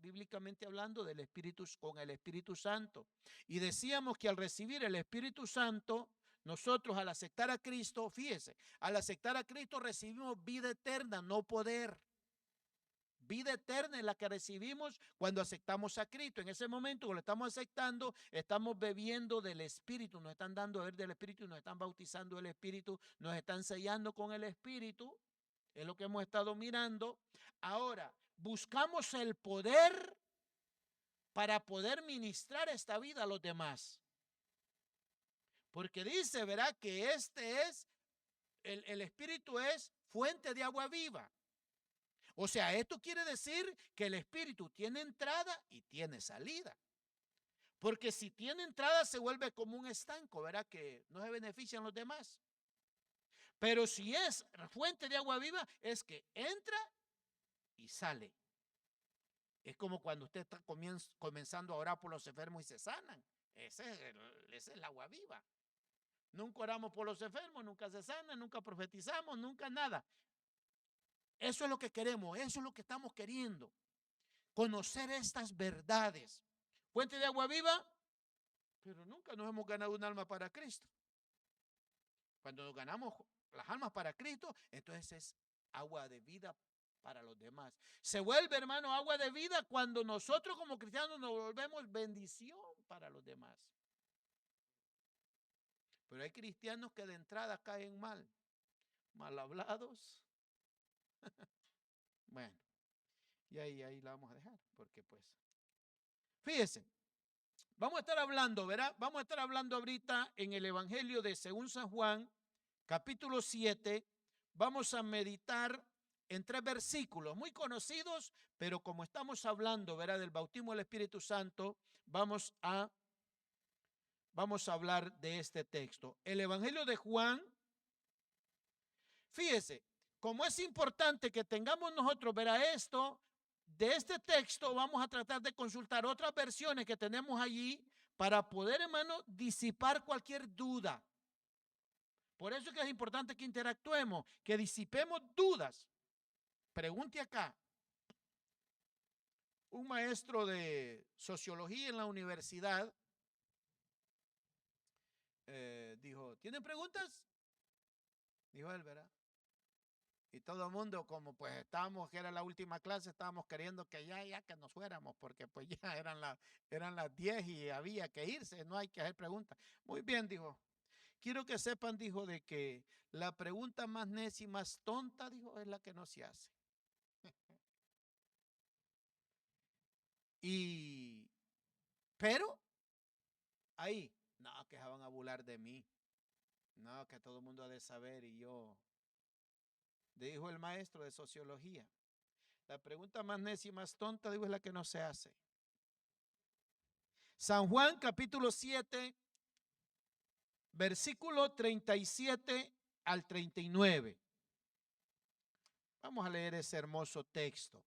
bíblicamente hablando, del Espíritu, con el Espíritu Santo. Y decíamos que al recibir el Espíritu Santo, nosotros al aceptar a Cristo, fíjese, al aceptar a Cristo recibimos vida eterna, no poder. Vida eterna es la que recibimos cuando aceptamos a Cristo. En ese momento, cuando lo estamos aceptando, estamos bebiendo del Espíritu, nos están dando a beber del Espíritu, nos están bautizando del Espíritu, nos están sellando con el Espíritu. Es lo que hemos estado mirando. Ahora, buscamos el poder para poder ministrar esta vida a los demás. Porque dice, ¿verdad? Que el Espíritu es fuente de agua viva. O sea, esto quiere decir que el Espíritu tiene entrada y tiene salida. Porque si tiene entrada se vuelve como un estanco, ¿verdad? Que no se benefician los demás. Pero si es fuente de agua viva, es que entra y sale. Es como cuando usted está comenzando a orar por los enfermos y se sanan. Ese es el agua viva. Nunca oramos por los enfermos, nunca se sanan, nunca profetizamos, nunca nada. Eso es lo que queremos, eso es lo que estamos queriendo. Conocer estas verdades. Fuente de agua viva, pero nunca nos hemos ganado un alma para Cristo. Cuando nos ganamos las almas para Cristo, entonces es agua de vida para los demás. Se vuelve, hermano, agua de vida cuando nosotros como cristianos nos volvemos bendición para los demás. Pero hay cristianos que de entrada caen mal hablados. Bueno, y ahí la vamos a dejar, porque pues, fíjense, vamos a estar hablando, ¿verdad? Vamos a estar hablando ahorita en el Evangelio de según San Juan, capítulo 7, vamos a meditar en 3 versículos muy conocidos, pero como estamos hablando, ¿verdad? Del bautismo del Espíritu Santo, vamos a hablar de este texto. El Evangelio de Juan, fíjese, como es importante que tengamos nosotros, verá esto, de este texto vamos a tratar de consultar otras versiones que tenemos allí para poder, hermano, disipar cualquier duda. Por eso es que es importante que interactuemos, que disipemos dudas. Pregunte acá. Un maestro de sociología en la universidad dijo, ¿tienen preguntas? Dijo él, ¿verdad? Y todo el mundo, como pues estábamos, que era la última clase, estábamos queriendo que ya que nos fuéramos, porque pues ya eran las 10 y había que irse, no hay que hacer preguntas. Muy bien, dijo. Quiero que sepan, dijo, de que la pregunta más necia y más tonta, dijo, es la que no se hace. Pero ahí, no, que se van a burlar de mí. No, que todo el mundo ha de saber y yo. Dijo el maestro de sociología. La pregunta más necia y más tonta, digo, es la que no se hace. San Juan capítulo 7, versículo 37 al 39. Vamos a leer ese hermoso texto.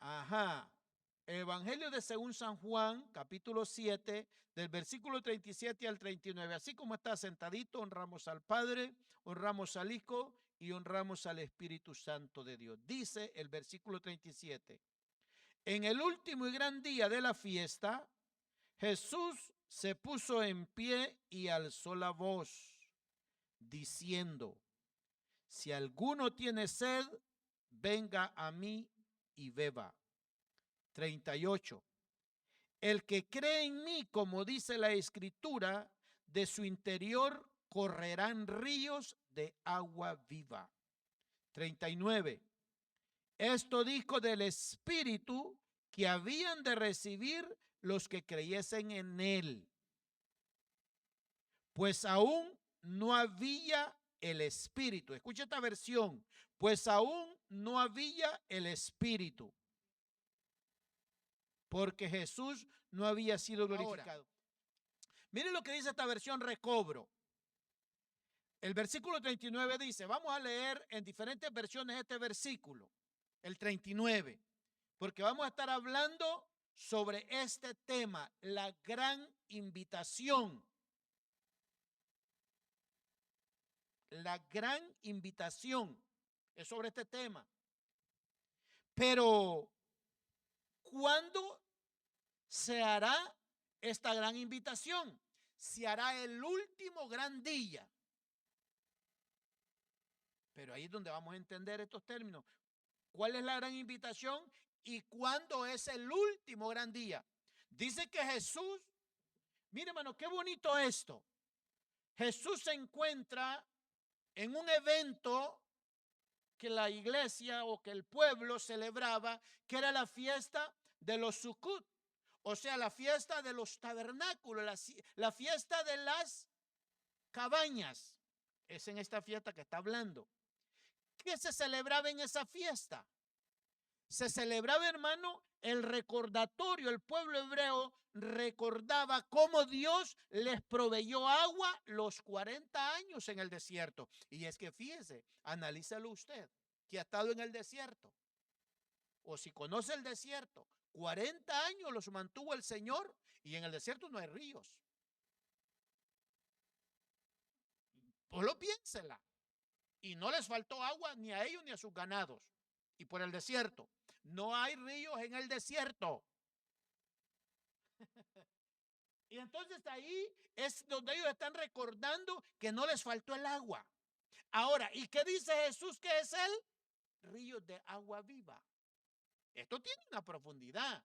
Ajá. Evangelio de según San Juan, capítulo 7, del versículo 37 al 39. Así como está sentadito, honramos al Padre, honramos al Hijo y honramos al Espíritu Santo de Dios. Dice el versículo 37. En el último y gran día de la fiesta, Jesús se puso en pie y alzó la voz, diciendo, si alguno tiene sed, venga a mí y beba. 38. El que cree en mí, como dice la Escritura, de su interior correrán ríos de agua viva. 39. Esto dijo del Espíritu que habían de recibir los que creyesen en él, pues aún no había el Espíritu. Escucha esta versión, pues aún no había el Espíritu, porque Jesús no había sido glorificado. Ahora, miren lo que dice esta versión recobro. El versículo 39 dice, vamos a leer en diferentes versiones este versículo, el 39, porque vamos a estar hablando sobre este tema, la gran invitación. La gran invitación es sobre este tema. Pero, ¿cuándo se hará esta gran invitación? Se hará el último gran día. Pero ahí es donde vamos a entender estos términos. ¿Cuál es la gran invitación y cuándo es el último gran día? Dice que Jesús, mire hermano, qué bonito esto. Jesús se encuentra en un evento que la iglesia o que el pueblo celebraba, que era la fiesta de los Sukkot, o sea, la fiesta de los tabernáculos, la fiesta de las cabañas. Es en esta fiesta que está hablando. ¿Qué se celebraba en esa fiesta? Se celebraba, hermano, el recordatorio. El pueblo hebreo recordaba cómo Dios les proveyó agua los 40 años en el desierto. Y es que fíjese, analízalo usted, que ha estado en el desierto, o si conoce el desierto, 40 años los mantuvo el Señor, y en el desierto no hay ríos. Pues lo piénsela. Y no les faltó agua ni a ellos ni a sus ganados. Y por el desierto. No hay ríos en el desierto. Y entonces ahí es donde ellos están recordando que no les faltó el agua. Ahora, ¿y qué dice Jesús que es el río de agua viva? Esto tiene una profundidad.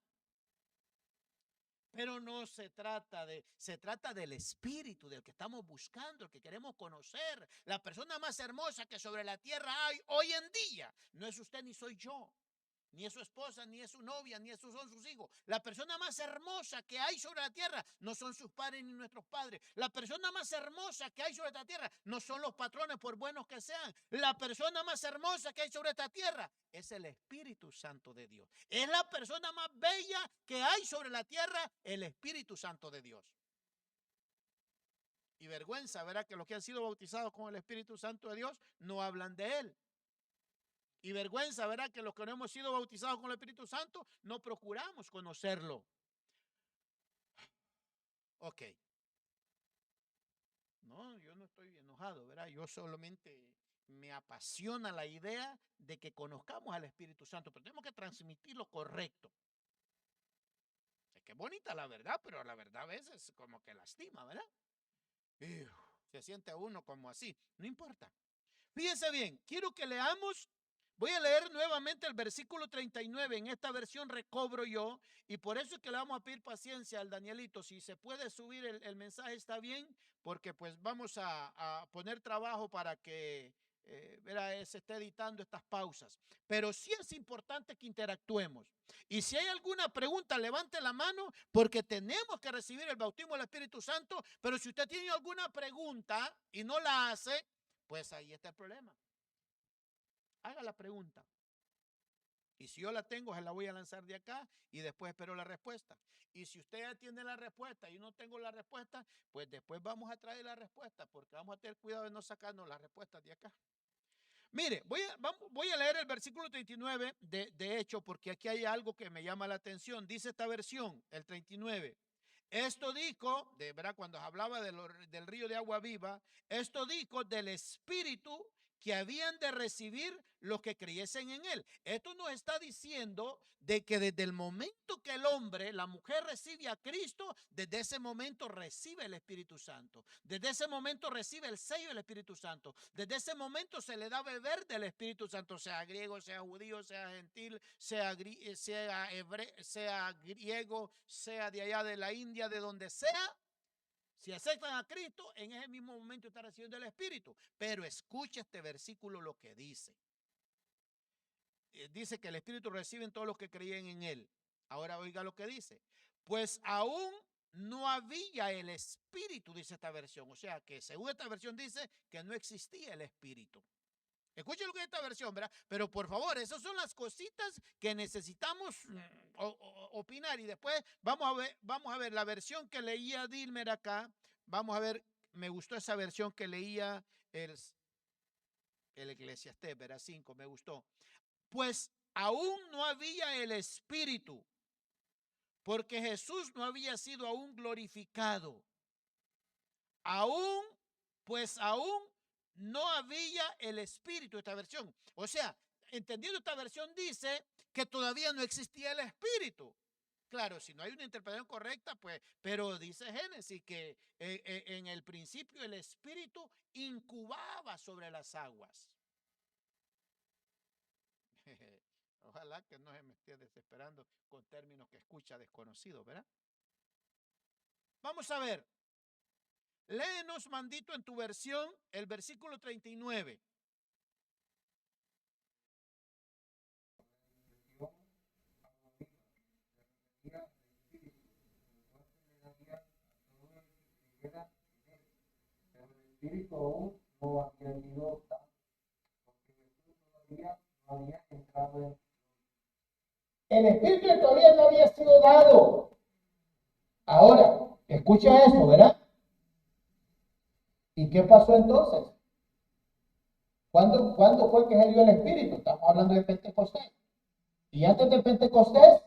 Pero no se trata se trata del espíritu, del que estamos buscando, el que queremos conocer. La persona más hermosa que sobre la tierra hay hoy en día no es usted ni soy yo, ni es su esposa, ni es su novia, ni son sus hijos. La persona más hermosa que hay sobre la tierra no son sus padres ni nuestros padres. La persona más hermosa que hay sobre esta tierra no son los patrones, por buenos que sean. La persona más hermosa que hay sobre esta tierra es el Espíritu Santo de Dios. Es la persona más bella que hay sobre la tierra, el Espíritu Santo de Dios. Y vergüenza, verá que los que han sido bautizados con el Espíritu Santo de Dios no hablan de él. Y vergüenza, ¿verdad? Que los que no hemos sido bautizados con el Espíritu Santo no procuramos conocerlo. Ok. No, yo no estoy enojado, ¿verdad? Yo solamente me apasiona la idea de que conozcamos al Espíritu Santo, pero tenemos que transmitir lo correcto. Es que es bonita la verdad, pero la verdad a veces como que lastima, ¿verdad? Se siente uno como así. No importa. Fíjense bien, quiero que leamos. Voy a leer nuevamente el versículo 39. En esta versión recobro yo, y por eso es que le vamos a pedir paciencia al Danielito. Si se puede subir el mensaje está bien, porque pues vamos a poner trabajo para que se esté editando estas pausas. Pero sí es importante que interactuemos. Y si hay alguna pregunta, levante la mano, porque tenemos que recibir el bautismo del Espíritu Santo. Pero si usted tiene alguna pregunta y no la hace, pues ahí está el problema. Haga la pregunta. Y si yo la tengo, se la voy a lanzar de acá y después espero la respuesta. Y si usted ya tiene la respuesta y no tengo la respuesta, pues después vamos a traer la respuesta, porque vamos a tener cuidado de no sacarnos las respuestas de acá. Mire, voy a leer el versículo 39 de hecho, porque aquí hay algo que me llama la atención. Dice esta versión, el 39. Esto dijo, de verdad, cuando hablaba del río de agua viva, esto dijo del Espíritu que habían de recibir los que creyesen en él. Esto nos está diciendo de que desde el momento que el hombre, la mujer recibe a Cristo, desde ese momento recibe el Espíritu Santo. Desde ese momento recibe el sello del Espíritu Santo. Desde ese momento se le da beber del Espíritu Santo, sea griego, sea judío, sea gentil, sea griego, sea de allá de la India, de donde sea. Si aceptan a Cristo, en ese mismo momento está recibiendo el Espíritu. Pero escucha este versículo lo que dice. Dice que el Espíritu recibe en todos los que creían en él. Ahora oiga lo que dice. Pues aún no había el Espíritu, dice esta versión. O sea que según esta versión dice que no existía el Espíritu. Escuchen lo que es esta versión, ¿verdad? Pero por favor, esas son las cositas que necesitamos opinar. Y después vamos a ver la versión que leía Dilmer acá. Vamos a ver, me gustó esa versión que leía el Eclesiastés, ¿verdad? 5, me gustó. Pues aún no había el Espíritu, porque Jesús no había sido aún glorificado. Pues aún no había el Espíritu, esta versión. O sea, entendiendo esta versión dice que todavía no existía el Espíritu. Claro, si no hay una interpretación correcta, pues, pero dice Génesis que en el principio el Espíritu incubaba sobre las aguas. Ojalá que no se me esté desesperando con términos que escucha desconocidos, ¿verdad? Vamos a ver. Léenos, Mandito, en tu versión, el versículo 39. Espíritu aún no había ido tanto, porque Jesús todavía no había entrado en... El Espíritu todavía no había sido dado. Ahora, escucha eso, ¿verdad? ¿Y qué pasó entonces? ¿Cuándo fue que se dio el Espíritu? Estamos hablando de Pentecostés. Y antes de Pentecostés,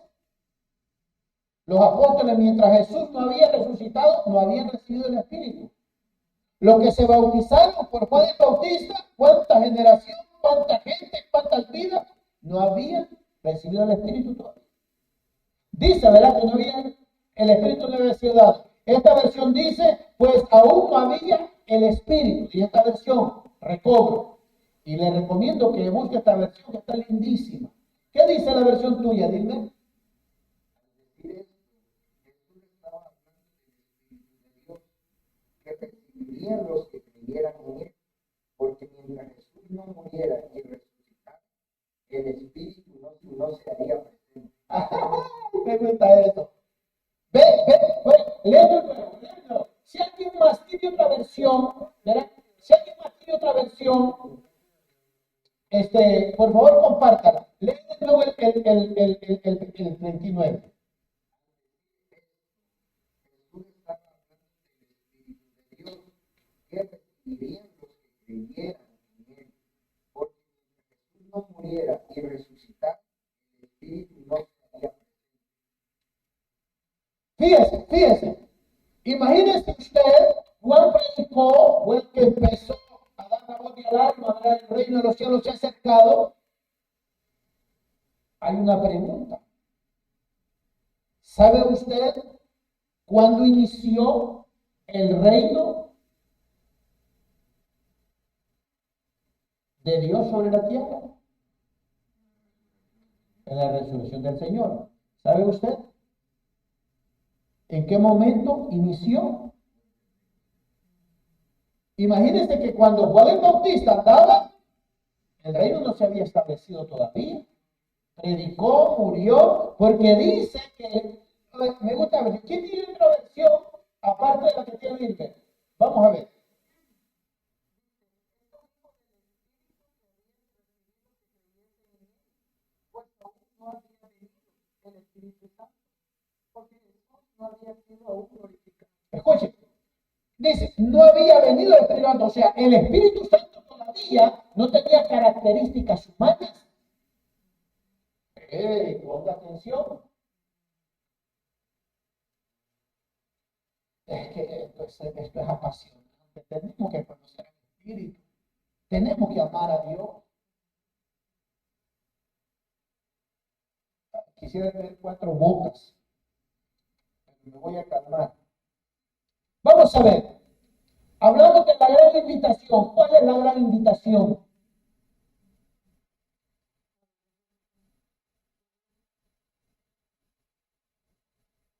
los apóstoles, mientras Jesús no había resucitado, no habían recibido el Espíritu. Los que se bautizaron por Juan el Bautista, cuánta generación, cuánta gente, cuántas vidas, no habían recibido el Espíritu todavía. Dice, ¿verdad? Que no había, el Espíritu no había sido dado. Esta versión dice, pues aún no había el Espíritu. Y esta versión, recobro. Y le recomiendo que busque esta versión que está lindísima. ¿Qué dice la versión tuya? Dime. Recibirían los que creyeran en él, porque mientras Jesús no muriera y resucitara, el Espíritu no se haría presente. Me gusta eso. Ve, léelo. Si alguien más tiene otra versión, ¿verdad? Si alguien más tiene otra versión, por favor compártala. Lee de nuevo el 29. Que recibirían los que creyeran en él, porque Jesús no muriera y resucitara, el Espíritu no estaría presente. Fíjese, imagínese usted, Juan predicó, fue el que empezó a dar la voz de alarma, el reino de los cielos se ha acercado. Hay una pregunta. ¿Sabe usted cuándo inició el reino de Dios sobre la tierra? En la resurrección del Señor. ¿Sabe usted en qué momento inició? Imagínese que cuando Juan el Bautista andaba, el reino no se había establecido todavía. Predicó, murió, porque dice que, me gusta ver, ¿quién tiene otra versión aparte de la que tiene Irving? Vamos a ver. El Espíritu Santo, porque Jesús no había sido aún glorificado. Escuchen, dice, no había venido el Espíritu Santo, o sea, el Espíritu Santo todavía no tenía características humanas. Ponga atención. Es que esto es apasionante. Tenemos que conocer al Espíritu. Tenemos que amar a Dios. Quisiera tener 4 bocas, pero me voy a calmar. Vamos a ver. Hablamos de la gran invitación. ¿Cuál es la gran invitación?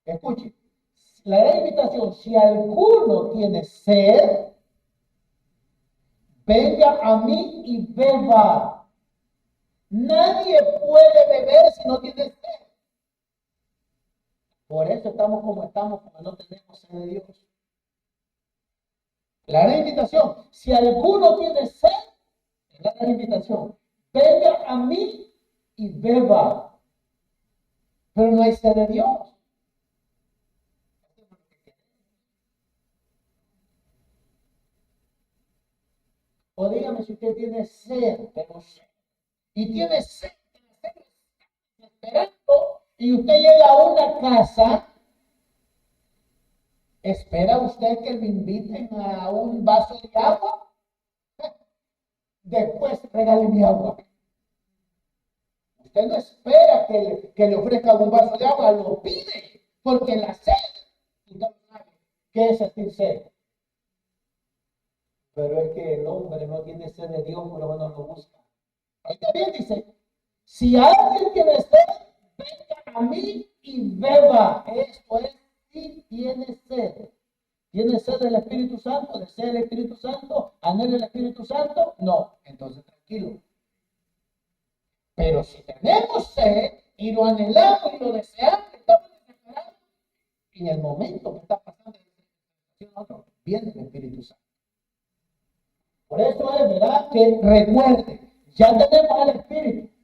Escuche. La gran invitación, si alguno tiene sed, venga a mí y beba. Nadie puede beber si no tiene sed. Por eso estamos como estamos, porque no tenemos sed de Dios. La gran invitación, si alguno tiene sed, es la gran invitación, venga a mí y beba. Pero no hay sed de Dios. O dígame si usted tiene sed, pero sed. Y tiene sed, esperando, y usted llega a una casa, ¿espera usted que le inviten a un vaso de agua? Después regale mi agua. Usted no espera que le ofrezca un vaso de agua, lo pide, porque la sed, usted no sabe qué es sentir sed. Pero es que el hombre no tiene sed de Dios, por lo menos lo busca. Ahí también dice, si alguien tiene sed, venga a mí y beba. Esto es, si tiene sed. ¿Tiene sed del Espíritu Santo? ¿Desea el Espíritu Santo? ¿Anhela el Espíritu Santo? No. Entonces tranquilo. Pero si tenemos sed y lo anhelamos y lo deseamos, estamos desesperados, en el momento que está pasando viene el Espíritu Santo. Por eso es verdad que recuerde, ya tenemos el Espíritu.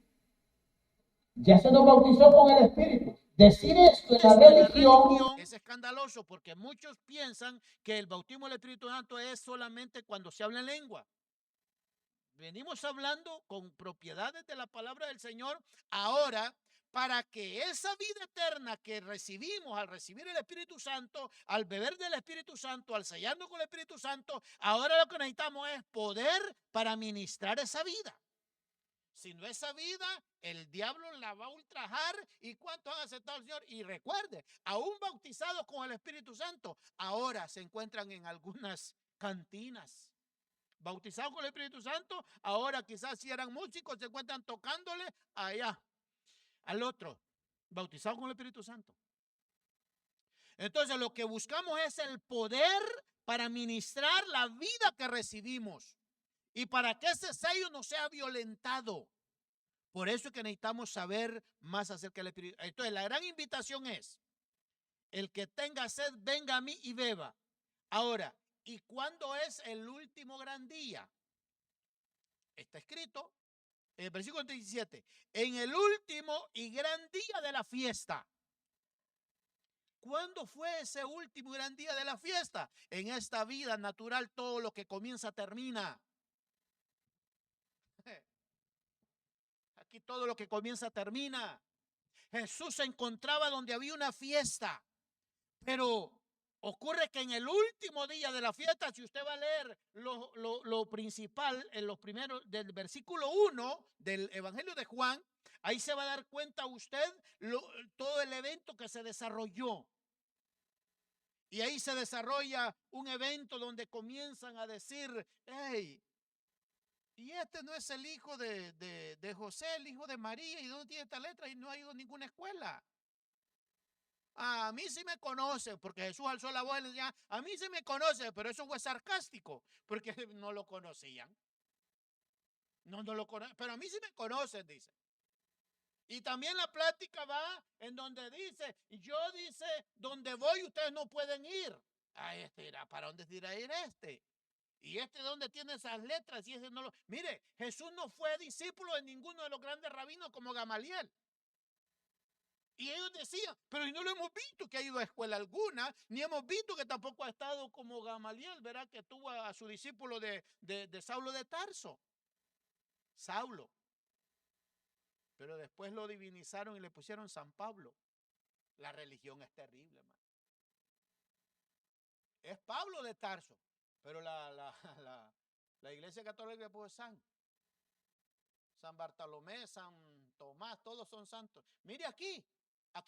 Ya se nos bautizó con el Espíritu. Decir esto en la religión es escandaloso porque muchos piensan que el bautismo del Espíritu Santo es solamente cuando se habla en lengua. Venimos hablando con propiedades de la palabra del Señor ahora para que esa vida eterna que recibimos al recibir el Espíritu Santo, al beber del Espíritu Santo, al sellarnos con el Espíritu Santo, ahora lo que necesitamos es poder para ministrar esa vida. Si no esa vida, el diablo la va a ultrajar. ¿Y cuántos han aceptado al Señor? Y recuerde, aún bautizados con el Espíritu Santo, ahora se encuentran en algunas cantinas. Bautizados con el Espíritu Santo, ahora quizás si eran músicos, se encuentran tocándole allá al otro, bautizado con el Espíritu Santo. Entonces lo que buscamos es el poder para ministrar la vida que recibimos y para que ese sello no sea violentado. Por eso es que necesitamos saber más acerca del Espíritu. Entonces la gran invitación es, el que tenga sed, venga a mí y beba. Ahora, ¿y cuándo es el último gran día? Está escrito en el versículo 37, en el último y gran día de la fiesta. ¿Cuándo fue ese último y gran día de la fiesta? En esta vida natural todo lo que comienza termina. Aquí todo lo que comienza termina. Jesús se encontraba donde había una fiesta, pero ocurre que en el último día de la fiesta, si usted va a leer lo principal en los primeros del versículo 1 del Evangelio de Juan, ahí se va a dar cuenta usted todo el evento que se desarrolló. Y ahí se desarrolla un evento donde comienzan a decir, hey, y este no es el hijo de José, el hijo de María, ¿y dónde tiene esta letra? Y no ha ido a ninguna escuela. A mí sí me conoce, porque Jesús alzó la voz y le decía, a mí sí me conoce, pero eso fue sarcástico, porque no lo conocían. No lo conocen, pero a mí sí me conocen, dice. Y también la plática va en donde dice, yo dice, donde voy ustedes no pueden ir. Ah, este irá, ¿para dónde irá ir este? Y este donde tiene esas letras y ese no lo. Mire, Jesús no fue discípulo de ninguno de los grandes rabinos como Gamaliel. Y ellos decían, pero no lo hemos visto que ha ido a escuela alguna, ni hemos visto que tampoco ha estado como Gamaliel, verá que tuvo a su discípulo de Saulo de Tarso. Saulo. Pero después lo divinizaron y le pusieron San Pablo. La religión es terrible, hermano. Es Pablo de Tarso, pero la iglesia católica le puso San Bartolomé, San Tomás, todos son santos. Mire aquí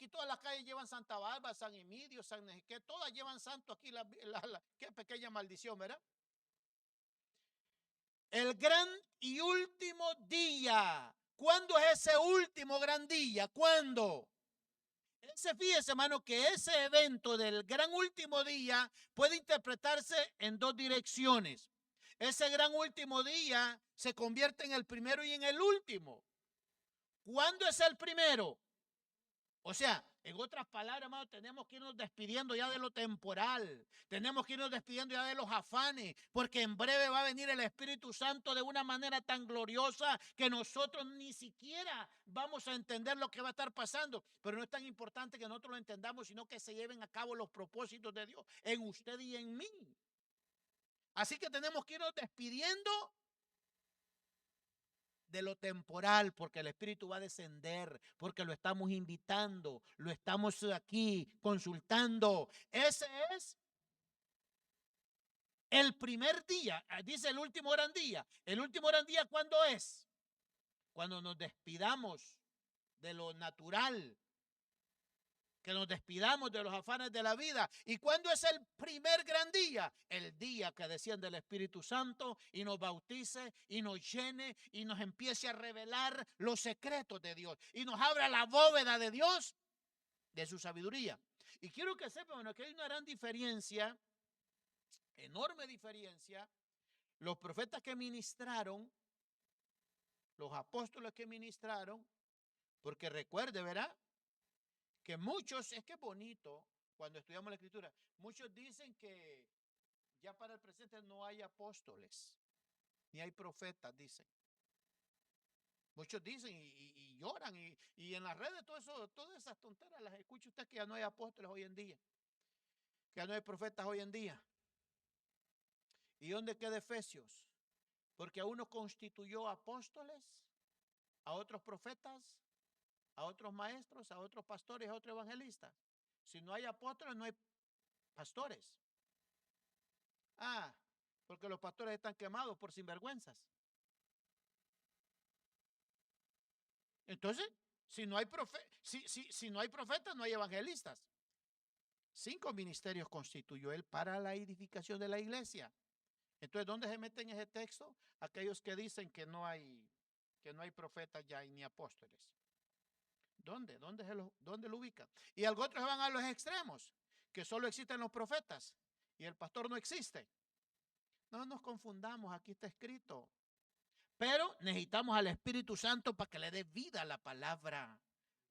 todas las calles llevan Santa Bárbara, San Emidio, San Ezequiel, todas llevan santo aquí, qué pequeña maldición, ¿verdad? El gran y último día. ¿Cuándo es ese último gran día? ¿Cuándo? Fíjese, hermano, que ese evento del gran último día puede interpretarse en dos direcciones. Ese gran último día se convierte en el primero y en el último. ¿Cuándo es el primero? O sea, en otras palabras, hermano, tenemos que irnos despidiendo ya de lo temporal. Tenemos que irnos despidiendo ya de los afanes, porque en breve va a venir el Espíritu Santo de una manera tan gloriosa que nosotros ni siquiera vamos a entender lo que va a estar pasando. Pero no es tan importante que nosotros lo entendamos, sino que se lleven a cabo los propósitos de Dios en usted y en mí. Así que tenemos que irnos despidiendo de lo temporal, porque el Espíritu va a descender, porque lo estamos invitando, lo estamos aquí consultando. Ese es el primer día, dice el último gran día. El último gran día, ¿cuándo es? Cuando nos despidamos de lo natural, que nos despidamos de los afanes de la vida. ¿Y cuándo es el primer gran día? El día que desciende el Espíritu Santo y nos bautice y nos llene y nos empiece a revelar los secretos de Dios y nos abra la bóveda de Dios, de su sabiduría. Y quiero que sepan, bueno, que hay una gran diferencia, enorme diferencia. Los profetas que ministraron, los apóstoles que ministraron, porque recuerde, ¿verdad? Que muchos, es que es bonito cuando estudiamos la Escritura, muchos dicen que ya para el presente no hay apóstoles, ni hay profetas, dicen. Muchos dicen y lloran y en las redes todo eso, todas esas tonteras las escucha usted, que ya no hay apóstoles hoy en día, que ya no hay profetas hoy en día. ¿Y dónde queda Efesios? Porque a uno constituyó apóstoles, a otros profetas, a otros maestros, a otros pastores, a otros evangelistas. Si no hay apóstoles, no hay pastores. Ah, porque los pastores están quemados por sinvergüenzas. Entonces, si no hay profetas, no hay evangelistas. 5 ministerios constituyó él para la edificación de la iglesia. Entonces, ¿dónde se meten en ese texto? Aquellos que dicen que no hay profetas ya y ni apóstoles. ¿Dónde? ¿Dónde lo ubican? Y algo otros van a los extremos, que solo existen los profetas y el pastor no existe. No nos confundamos, aquí está escrito. Pero necesitamos al Espíritu Santo para que le dé vida a la palabra.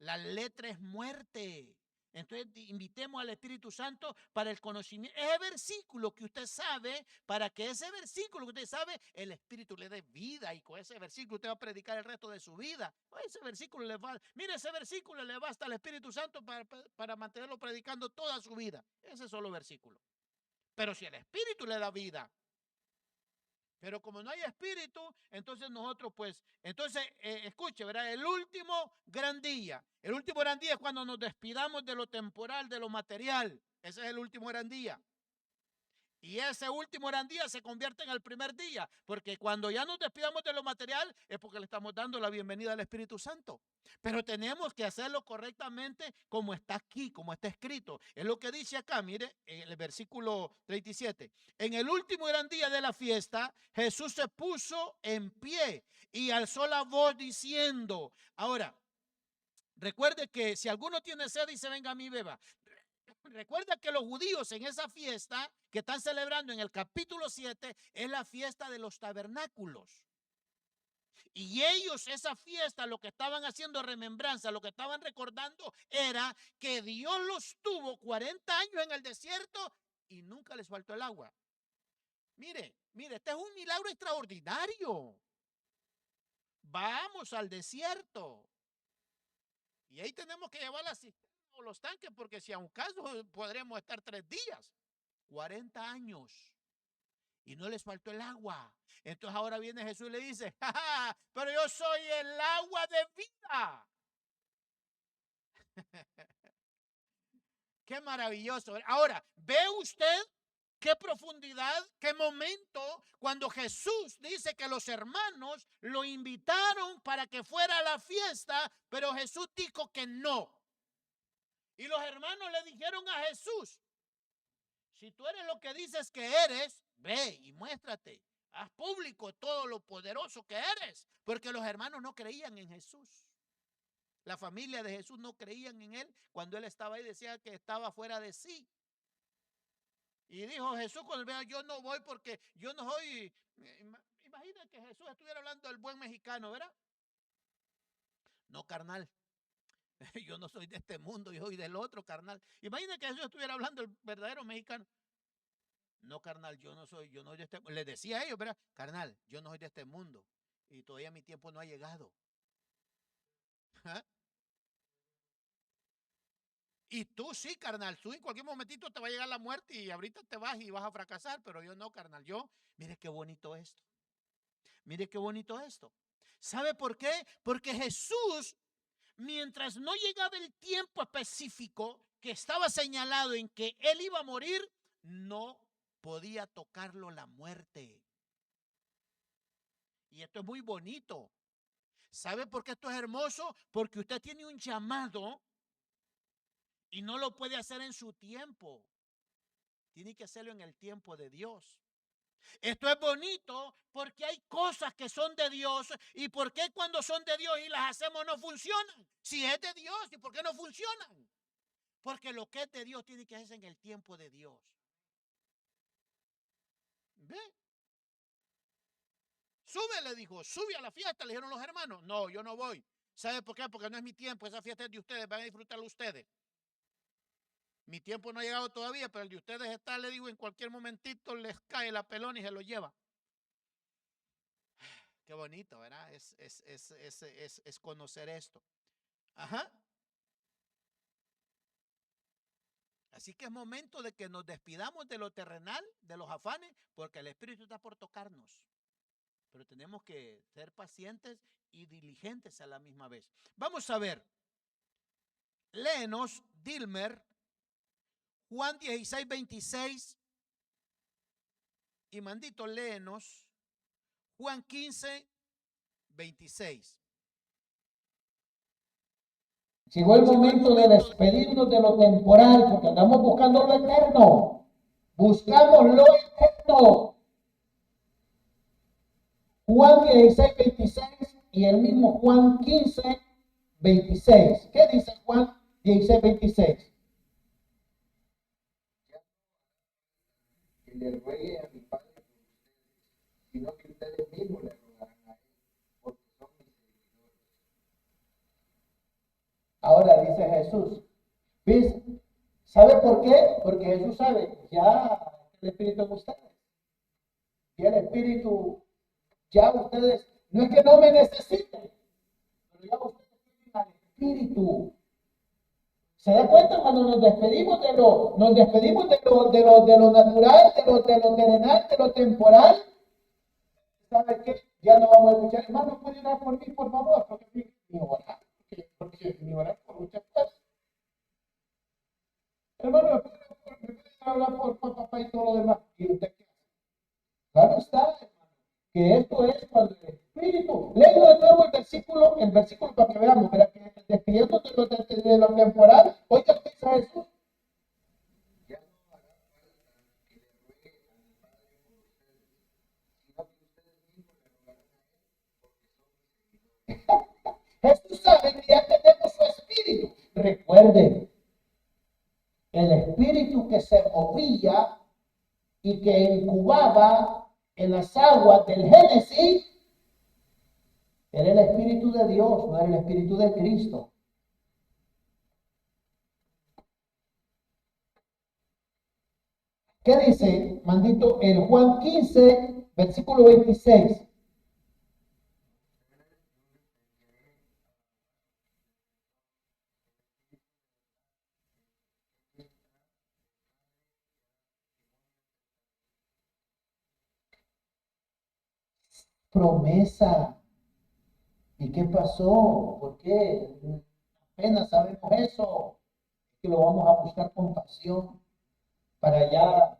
La letra es muerte. Entonces invitemos al Espíritu Santo para el conocimiento. Ese versículo que usted sabe, para que ese versículo que usted sabe, el Espíritu le dé vida. Y con ese versículo usted va a predicar el resto de su vida. Ese versículo le va, mire, ese versículo le basta al Espíritu Santo para mantenerlo predicando toda su vida. Ese solo versículo. Pero si el Espíritu le da vida, pero como no hay espíritu, entonces nosotros escuche, ¿verdad? El último gran día es cuando nos despidamos de lo temporal, de lo material. Ese es el último gran día. Y ese último gran día se convierte en el primer día, porque cuando ya nos despidamos de lo material es porque le estamos dando la bienvenida al Espíritu Santo. Pero tenemos que hacerlo correctamente como está aquí, como está escrito. Es lo que dice acá, mire, en el versículo 37. En el último gran día de la fiesta, Jesús se puso en pie y alzó la voz diciendo, ahora, recuerde que si alguno tiene sed, dice, venga a mí, beba. Recuerda que los judíos en esa fiesta que están celebrando en el capítulo 7 es la fiesta de los tabernáculos. Y ellos, esa fiesta, lo que estaban haciendo remembranza, lo que estaban recordando era que Dios los tuvo 40 años en el desierto y nunca les faltó el agua. Mire, este es un milagro extraordinario. Vamos al desierto. Y ahí tenemos que llevar las cisternas o los tanques, porque si a un caso podremos estar 3 días, 40 años. Y no les faltó el agua. Entonces ahora viene Jesús y le dice, ¡ja, ja! Pero yo soy el agua de vida. Qué maravilloso. Ahora, ¿ve usted qué profundidad, qué momento cuando Jesús dice que los hermanos lo invitaron para que fuera a la fiesta, pero Jesús dijo que no? Y los hermanos le dijeron a Jesús, si tú eres lo que dices que eres, ve y muéstrate. Haz público todo lo poderoso que eres. Porque los hermanos no creían en Jesús. La familia de Jesús no creían en él. Cuando él estaba ahí decía que estaba fuera de sí. Y dijo Jesús cuando vea, yo no voy porque yo no soy. Imagina que Jesús estuviera hablando del buen mexicano, ¿verdad? No, carnal. Yo no soy de este mundo, yo soy del otro, carnal. Imagina que Jesús estuviera hablando del verdadero mexicano. No, carnal, yo no soy de este mundo. Les decía a ellos, ¿verdad? Carnal, yo no soy de este mundo. Y todavía mi tiempo no ha llegado. ¿Ah? Y tú sí, carnal, tú en cualquier momentito te va a llegar la muerte y ahorita te vas y vas a fracasar, pero yo no, carnal, mire qué bonito esto. Mire qué bonito esto. ¿Sabe por qué? Porque Jesús, mientras no llegaba el tiempo específico que estaba señalado en que él iba a morir, no podía tocarlo la muerte. Y esto es muy bonito. ¿Sabe por qué esto es hermoso? Porque usted tiene un llamado y no lo puede hacer en su tiempo. Tiene que hacerlo en el tiempo de Dios. Esto es bonito porque hay cosas que son de Dios. ¿Y por qué cuando son de Dios y las hacemos no funcionan? Si es de Dios, ¿y por qué no funcionan? Porque lo que es de Dios tiene que hacerse en el tiempo de Dios. ¿Ve? Sube, le dijo, sube a la fiesta, le dijeron los hermanos. No, yo no voy. ¿Sabe por qué? Porque no es mi tiempo, esa fiesta es de ustedes, van a disfrutarlo ustedes. Mi tiempo no ha llegado todavía, pero el de ustedes está, le digo, en cualquier momentito les cae la pelona y se lo lleva. Qué bonito, ¿verdad? Es conocer esto. Ajá. Así que es momento de que nos despidamos de lo terrenal, de los afanes, porque el Espíritu está por tocarnos. Pero tenemos que ser pacientes y diligentes a la misma vez. Vamos a ver. Léenos, Dilmer, Juan 16, 26. Y Mandito, léenos Juan 15, 26. Llegó el momento de despedirnos de lo temporal, porque andamos buscando lo eterno. Buscamos lo eterno. Juan 16, 26 y el mismo Juan 15, 26. ¿Qué dice Juan 16, 26? Que le ruegue a mi Padre por ustedes, sino que ustedes mismos le rogarán a él, porque son mis seguidores. Ahora dice Jesús. ¿Ves? ¿Sabe por qué? Porque Jesús sabe, ya el Espíritu en ustedes. Y el Espíritu, ya ustedes, no es que no me necesiten, pero ya ustedes tienen al Espíritu. ¿Se da cuenta cuando nos despedimos de lo natural, de lo terrenal, de lo temporal? ¿Sabe qué? Ya no vamos a escuchar. Hermano, ¿puede orar por mí, por favor? Porque mi orar por muchas cosas. Hermano, ¿me puede hablar por papá y todo lo demás? ¿Y usted qué hace? Claro está, hermano, que esto es cuando el Espíritu. Leo de nuevo el versículo para que veamos, para que despidiendo de lo temporal, oiga lo que dice Jesús. Ya no hará falta que le ruegue a mi Padre por ustedes, sino que ustedes mismos le rogarán a él, porque son mis seguidores. Jesús sabe que ya tenemos su Espíritu. Recuerden, el Espíritu que se movía y que incubaba en las aguas del Génesis era el Espíritu de Dios, no era el Espíritu de Cristo. ¿Qué dice, Mandito, en Juan 15, versículo 26? Promesa. ¿Y qué pasó? ¿Por qué? Apenas sabemos eso. Que lo vamos a buscar con pasión para allá.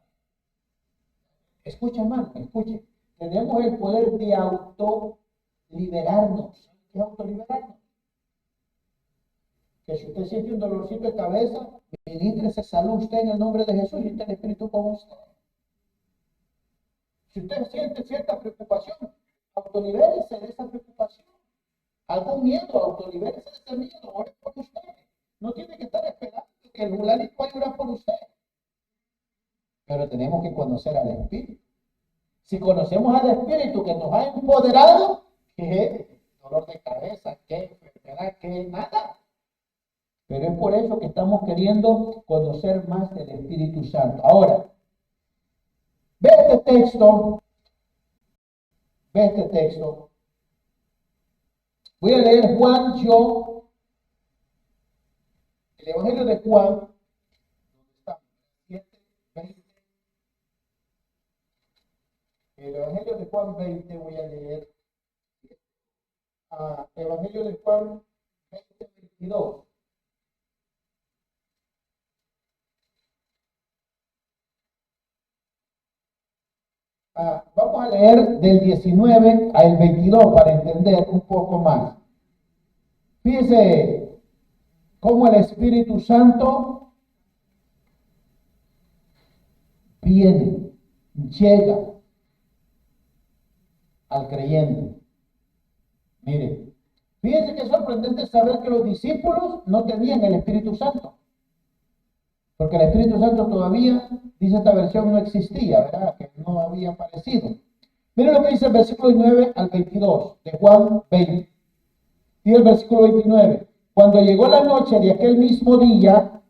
Escucha, hermano, escuche. Tenemos el poder de autoliberarnos. ¿Qué es autoliberarnos? Que si usted siente un dolorcito de cabeza, ministrese salud usted en el nombre de Jesús y está el Espíritu con usted. Si usted siente cierta preocupación, autolibérese de esa preocupación. Algún miedo, autolibérese de ese miedo, ore por usted. No tiene que estar esperando que el fulanito vaya a orar por usted. Pero tenemos que conocer al Espíritu. Si conocemos al Espíritu que nos ha empoderado, ¿qué dolor de cabeza, qué enfermedad, qué nada? Pero es por eso que estamos queriendo conocer más del Espíritu Santo. Ahora, ve este texto. Voy a leer Juan, el Evangelio de Juan, ¿dónde está? 7, 20. El Evangelio de Juan 20 voy a leer. Evangelio de Juan 20, 22. Vamos a leer del 19 al 22 para entender un poco más. Fíjese cómo el Espíritu Santo viene, llega al creyente. Mire, fíjense que es sorprendente saber que los discípulos no tenían el Espíritu Santo. Porque el Espíritu Santo todavía, dice esta versión, no existía, ¿verdad? Que no había aparecido. Miren lo que dice el versículo 9 al 22 de Juan 20. Y el versículo 29. Cuando llegó la noche de aquel mismo día,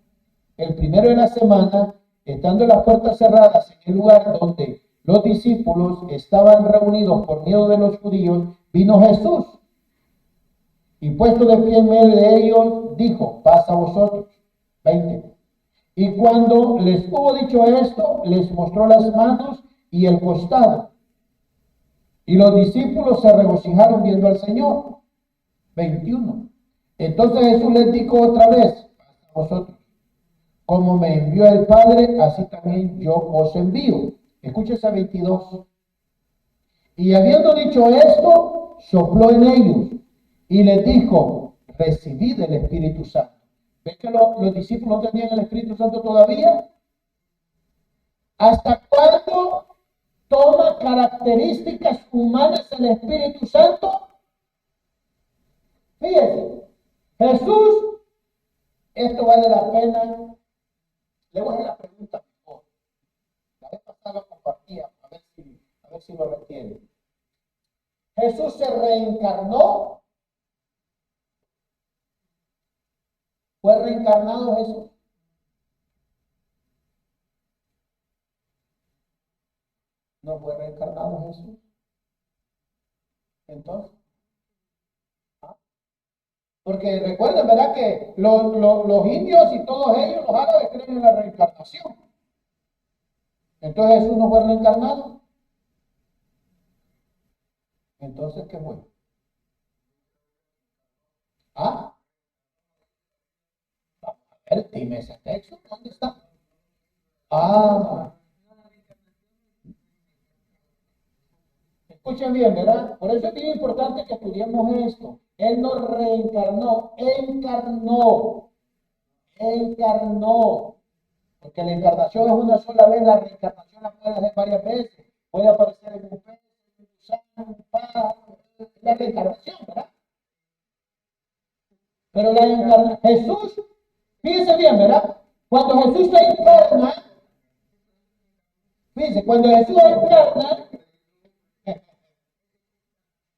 el primero de la semana, estando las puertas cerradas en el lugar donde los discípulos estaban reunidos por miedo de los judíos, vino Jesús. Y puesto de pie en medio de ellos, dijo, paz a vosotros. 20. Y cuando les hubo dicho esto, les mostró las manos y el costado. Y los discípulos se regocijaron viendo al Señor. 21. Entonces Jesús les dijo otra vez, paz a vosotros. Como me envió el Padre, así también yo os envío. Escúchese 22. Y habiendo dicho esto, sopló en ellos y les dijo, recibid el Espíritu Santo. ¿Ves que los discípulos no tenían el Espíritu Santo todavía? ¿Hasta cuándo toma características humanas el Espíritu Santo? Fíjese, Jesús, esto vale la pena. Le voy a hacer la pregunta mejor. La vez pasada lo compartía, a ver si lo retiene. Jesús se reencarnó. ¿Fue reencarnado Jesús? No fue reencarnado Jesús. Entonces, porque recuerden, ¿verdad? Que los indios y todos ellos, los árabes, creen en la reencarnación. Entonces Jesús no fue reencarnado. Entonces, ¿qué fue? ¿Ah? Vamos a ver, dime ese texto, ¿dónde está? Ah. Escuchen bien, ¿verdad? Por eso es bien importante que estudiemos esto. Él no reencarnó, encarnó. Porque la encarnación es una sola vez, la reencarnación la puede hacer varias veces. Puede aparecer en un pez, en un gusano, en un pájaro, la reencarnación, ¿verdad? Pero la encarnación, Jesús, fíjense bien, ¿verdad? Cuando Jesús se encarna, fíjense, cuando Jesús encarna,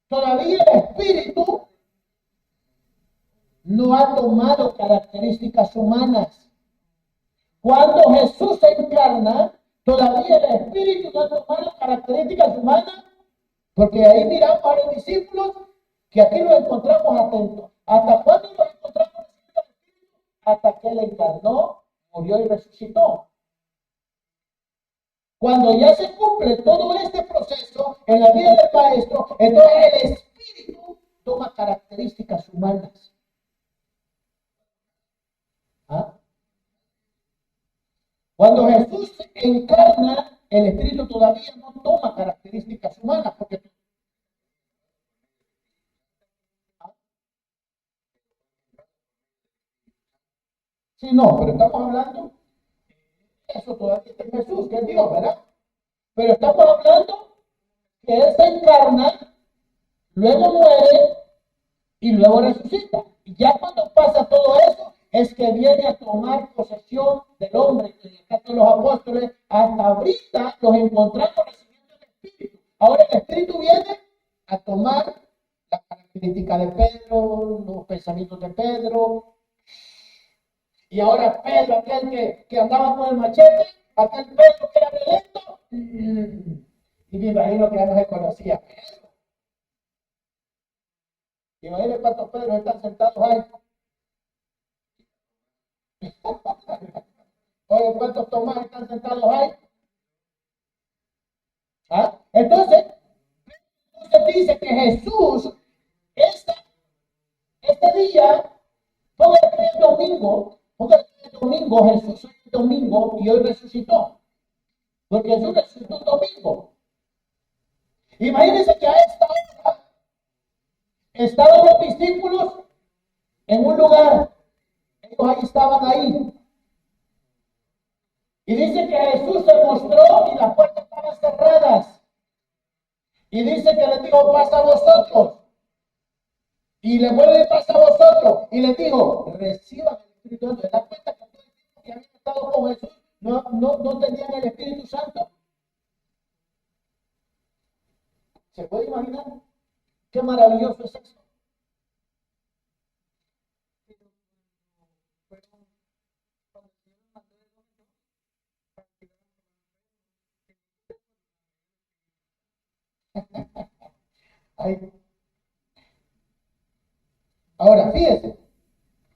todavía el Espíritu no ha tomado características humanas. Cuando Jesús se encarna, todavía el Espíritu no ha tomado características humanas, porque ahí miramos a los discípulos que aquí los encontramos atentos. ¿Hasta cuándo los encontramos recibiendo el Espíritu? Hasta que Él encarnó, murió y resucitó. Cuando ya se cumple todo este proceso en la vida del Maestro, entonces el Espíritu toma características humanas. ¿Ah? Cuando Jesús encarna, el Espíritu todavía no toma características humanas, porque sí, no, pero estamos hablando, eso todavía está en Jesús, que es Dios, ¿verdad? Pero estamos hablando que Él se encarna, luego muere y luego resucita. Y ya cuando pasa todo eso, es que viene a tomar posesión del hombre, que en el caso de los apóstoles, hasta ahorita los encontramos recibiendo el Espíritu. Ahora el Espíritu viene a tomar la característica de Pedro, los pensamientos de Pedro. Y ahora Pedro, aquel que andaba con el machete, aquel Pedro que era violento, y me imagino que ya no se conocía Pedro. Imagínense cuántos Pedros están sentados ahí. Oye, ¿cuántos Tomás están sentados ahí? ¿Ah? Entonces dice que Jesús, este día, póngale que es domingo, Jesús es domingo y hoy resucitó. Porque Jesús resucitó un domingo. Imagínense que a esta hora estaban los discípulos en un lugar. Ellos ahí estaban ahí. Y dice que Jesús se mostró y las puertas estaban cerradas. Y dice que les dijo, pasa a vosotros. Y le vuelve y pasa a vosotros. Y les dijo, reciban el Espíritu Santo. ¿Se dan cuenta que todo el tiempo que habían estado con Jesús no tenían el Espíritu Santo? ¿Se puede imaginar? Qué maravilloso es eso. Ay. Ahora, fíjense,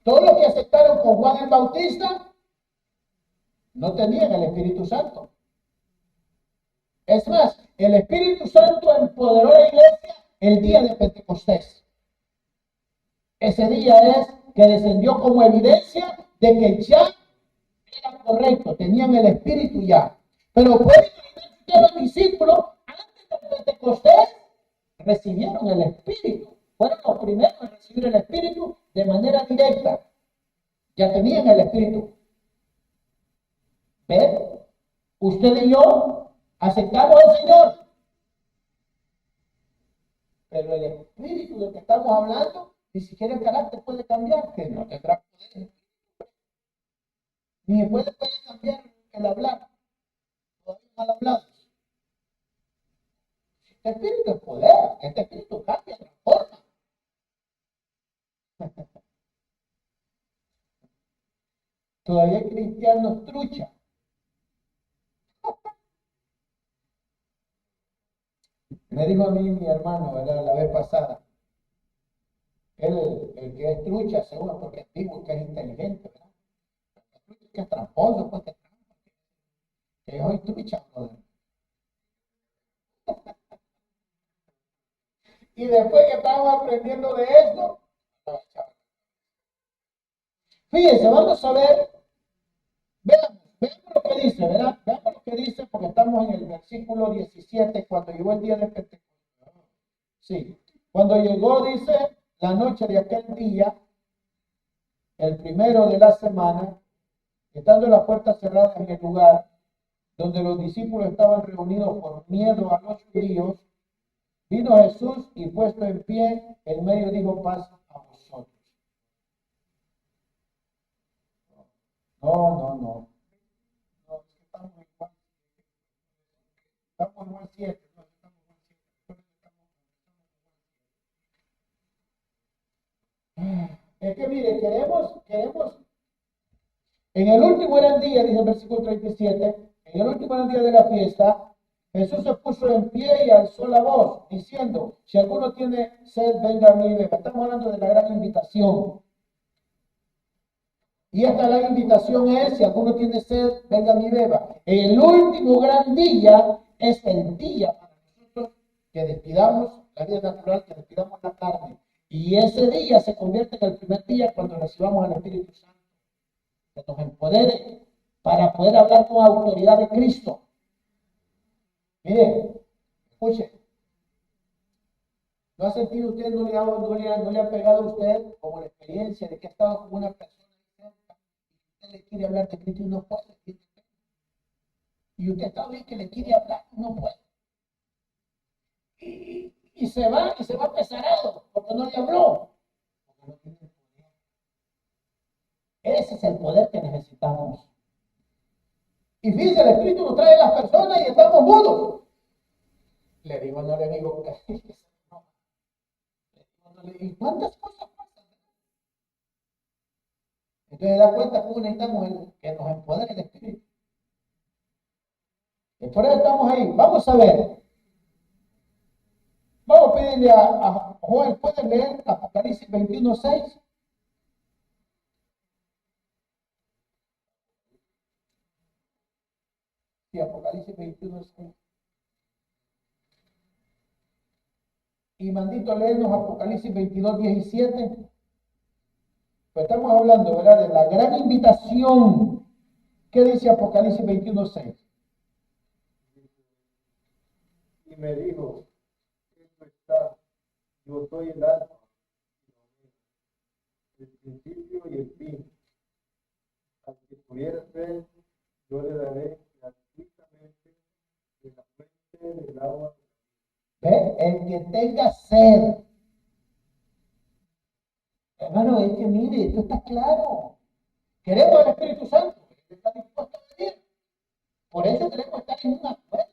todos los que aceptaron con Juan el Bautista no tenían el Espíritu Santo. Es más, el Espíritu Santo empoderó a la iglesia el día de Pentecostés. Ese día es que descendió como evidencia de que ya era correcto, tenían el Espíritu ya. Pero pueden imaginar que los discípulos antes de Pentecostés recibieron el Espíritu. Fueron los primeros en recibir el Espíritu de manera directa. Ya tenían el Espíritu. ¿Ven? Usted y yo aceptamos al Señor. Pero el Espíritu del que estamos hablando, ni siquiera el carácter puede cambiar, que no tendrá poder. Ni puede cambiar el hablar. Todavía mal hablados. Este Espíritu es poder. Este Espíritu cambia, transforma. Todavía hay cristianos trucha. Me dijo a mí mi hermano, ¿verdad? La vez pasada. Él, el que es trucha, seguro, porque es vivo, que es inteligente, ¿verdad? El trucha que es tramposo, pues que yo soy trucha, brother. Y después que estamos aprendiendo de esto, fíjense, vamos a ver, veamos lo que dice, ¿verdad? Veamos lo que dice, porque estamos en el versículo 17, cuando llegó el día de Pentecostés. Sí, cuando llegó, dice, la noche de aquel día, el primero de la semana, estando las puertas cerradas en el lugar donde los discípulos estaban reunidos por miedo a los judíos, vino Jesús y puesto en pie, en medio dijo, paz a vosotros. No, estamos igual. Estamos igual 7. No, estamos igual 7. Es que mire, queremos, en el último era el día, dice el versículo 37, en el último era el día de la fiesta, Jesús se puso en pie y alzó la voz, diciendo, si alguno tiene sed, venga a mí y beba. Estamos hablando de la gran invitación. Y esta gran invitación es, si alguno tiene sed, venga a mí y beba. El último gran día es el día para nosotros que despidamos la vida natural, que despidamos la carne. Y ese día se convierte en el primer día cuando recibamos al Espíritu Santo, que nos empodere para poder hablar con autoridad de Cristo. Mire, escuche, ¿no ha sentido usted, no le ha pegado a usted como la experiencia de que ha estado con una persona cerca y usted le quiere hablar de Cristo y no puede? Y usted está bien que le quiere hablar y no puede. Y se va pesarado porque no le habló. Porque no tiene el poder. Ese es el poder que necesitamos. Y fíjense, el Espíritu nos trae a las personas y estamos mudos. Le digo, no le digo, ¿y cuántas cosas pasan? Entonces da cuenta cómo necesitamos que nos empodere el Espíritu. Y por eso estamos ahí. Vamos a ver. Vamos a pedirle a Joel, ¿puede leer Apocalipsis 21:6? Sí, Apocalipsis 21:6. Y mandito leernos Apocalipsis 22:17. Pues estamos hablando, ¿verdad?, de la gran invitación. ¿Qué dice Apocalipsis 21:6? Y me dijo, esto está, yo soy el alfa, el principio y el fin. Al que tuviera sed, yo le daré gratuitamente de la fuente del agua. ¿Ve? El que tenga sed. Hermano, es que mire, esto está claro. Queremos el Espíritu Santo. Él está dispuesto a venir. Por eso queremos estar en un acuerdo.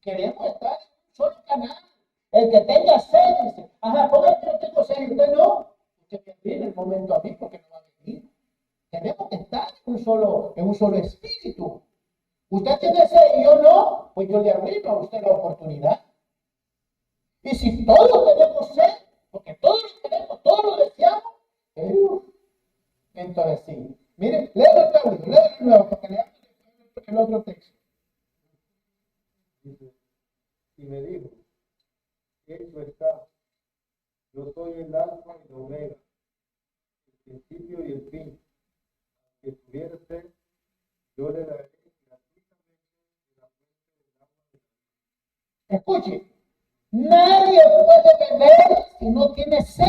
Queremos estar en un solo canal. El que tenga sed, dice, ajá, ¿cómo que yo tengo sed y usted no? Usted me viene el momento a mí porque no va a venir. Tenemos que estar en un solo espíritu. Usted tiene sed y yo no, pues yo le arruino a usted la oportunidad. Y si todos tenemos sed, porque todos lo tenemos, todos lo deseamos, entonces sí. Miren, léelo de nuevo, porque leamos el otro texto. Dice, y me dijo, hecho está, yo soy el alfa y la omega, el principio y el fin. Al que tuviera sed, yo le daré gratuitamente de la fuente del agua de la vida. Escuche, nadie puede beber si no tiene sed.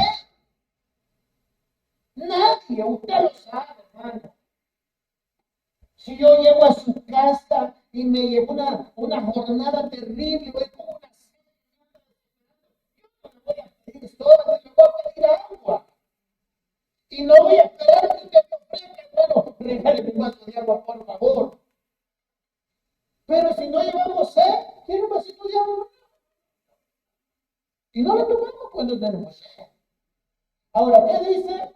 Nadie, usted lo sabe, hermano. Si yo llego a su casa y me llevo una jornada terrible, voy con una sed, yo no voy a pedir soda, yo voy a pedir agua. Y no voy a esperar que usted me ofrezca, hermano, regáleme un vaso de agua, por favor. Pero si no llevamos sed, ¿quiere un vasito de agua? Y no lo tomamos cuando tenemos sed. Ahora, ¿qué dice?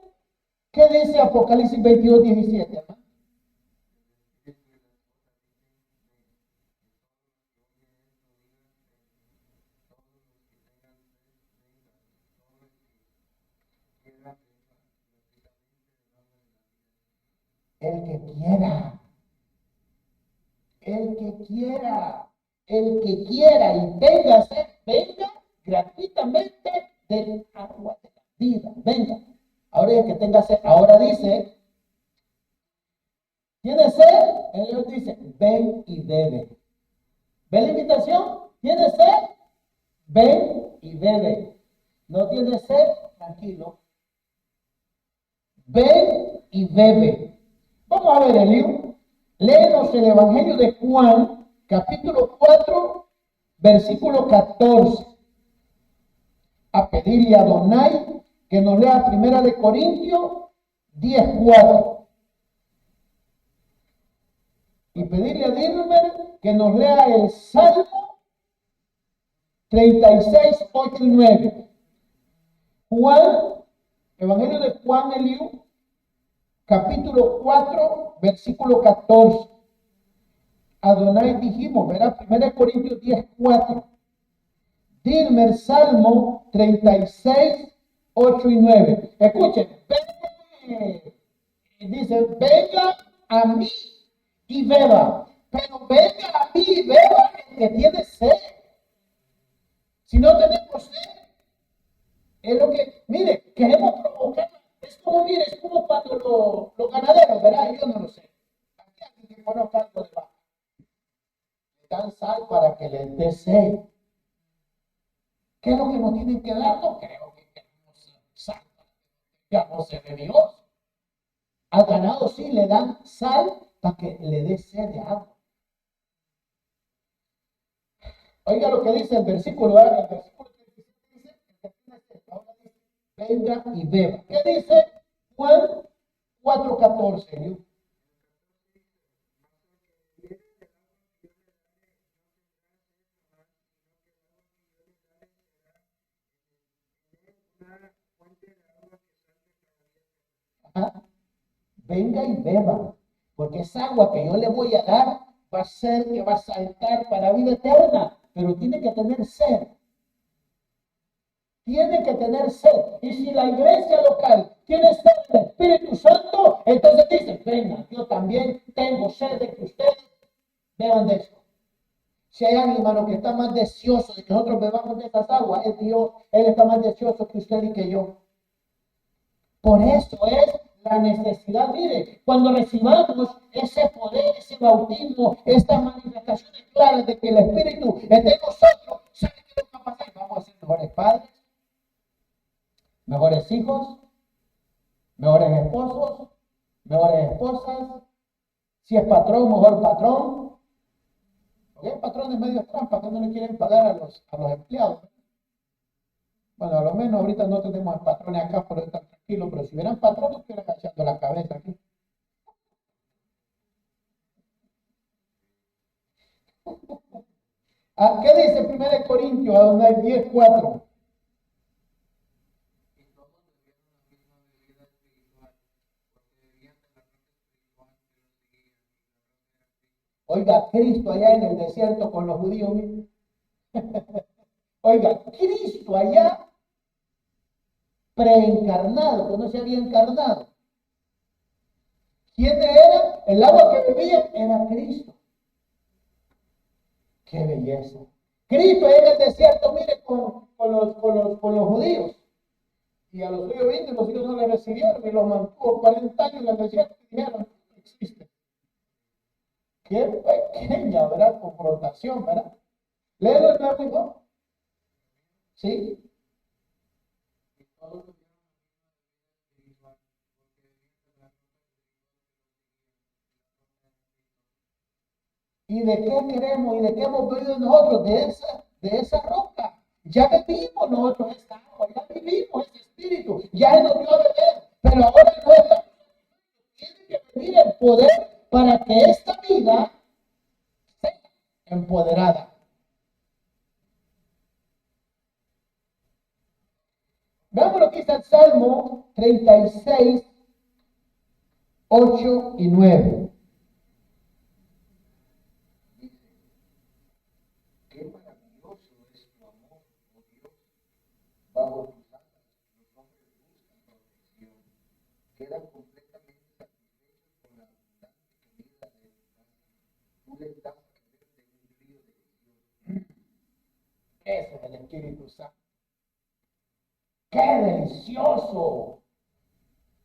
¿Qué dice Apocalipsis 22, 17, hermano? El que quiera, el que quiera, el que quiera y tenga sed, venga gratuitamente del agua de la vida. Venga. Ahora el que tenga sed, ahora dice, ¿tiene sed? Él dice, ven y bebe. ¿Ve la invitación? ¿Tiene sed? Ven y bebe. ¿No tiene sed? Tranquilo. Ven y bebe. Vamos a ver el libro. Léenos el Evangelio de Juan, capítulo 4, versículo 14. A pedirle a Adonai que nos lea Primera de Corintios 10:4. Y pedirle a Dilmer que nos lea el Salmo 36, 8 y 9. Juan, Evangelio de Juan, el libro, capítulo 4, versículo 14. Adonai dijimos, verá, 1 Corintios 10:4. Dilmer, Salmo 36, 8 y 9. Escuchen, dice, venga a mí y beba. Pero venga a mí y beba el que tiene sed. Si no tenemos sed, es lo que, mire, queremos provocar. Es como, mire, es como cuando los ganaderos, ¿verdad? Yo no lo sé. Aquí alguien que conozca algo de vaca. Le dan sal para que les dé sed. ¿Qué es lo que nos tienen que dar? No creo que queremos sal. Ya no se de Dios. Al ganado sí le dan sal para que le dé sed de agua. Oiga lo que dice el versículo, el versículo 37 dice, ahora dice, venga y beba. ¿Qué dice Juan 4:14? Ajá. Venga y beba, porque esa agua que yo le voy a dar va a ser que va a saltar para vida eterna, pero tiene que tener sed. Tiene que tener sed. Y si la iglesia local tiene sed del Espíritu Santo, entonces dice, venga, yo también tengo sed de que ustedes beban de esto. Si hay alguien, hermano, que está más deseoso de que nosotros bebamos de estas aguas, es Dios. Él está más deseoso que usted y que yo. Por eso es la necesidad, mire, cuando recibamos ese poder, ese bautismo, estas manifestaciones claras de que el Espíritu está en nosotros, ¿sabe qué nos va a pasar? Vamos a ser mejores padres, mejores hijos, mejores esposos, mejores esposas. Si es patrón, mejor patrón. Porque hay patrones medio trampa que no le quieren pagar a los empleados. Bueno, a lo menos ahorita no tenemos patrones acá, por eso están tranquilos, pero si hubieran patrones, estuvieran agachando la cabeza aquí. ¿Qué dice 1 Corintios, Adonai 10:4? Oiga, Cristo allá en el desierto con los judíos. Oiga, Cristo allá preencarnado, que no se había encarnado. ¿Quién era? El agua que bebía era Cristo. ¡Qué belleza! Cristo allá en el desierto, mire, con los judíos. Y a los suyos vino y los hijos no le recibieron y los mantuvo 40 años en el desierto y dijeron, no existe. Qué pequeña, ¿verdad? Confrontación, ¿verdad? Léelo el nuevo, hijo. ¿Sí? ¿Y de qué queremos? ¿Y de qué hemos bebido nosotros? De esa roca. Ya bebimos nosotros esta agua, ya vivimos ese espíritu, ya Él nos dio a beber, pero ahora no es la... Tiene que venir el poder para que esta vida sea empoderada. Veamos lo que dice el Salmo 36, 8 y 9. Qué maravilloso es tu amor, oh Dios, bajo tus alas, los hombres buscan protección, quedan completamente satisfechos con la abundante comida de tu casa. Tú les das a beber de un río delicioso. Eso es el Espíritu Santo. ¡Qué delicioso!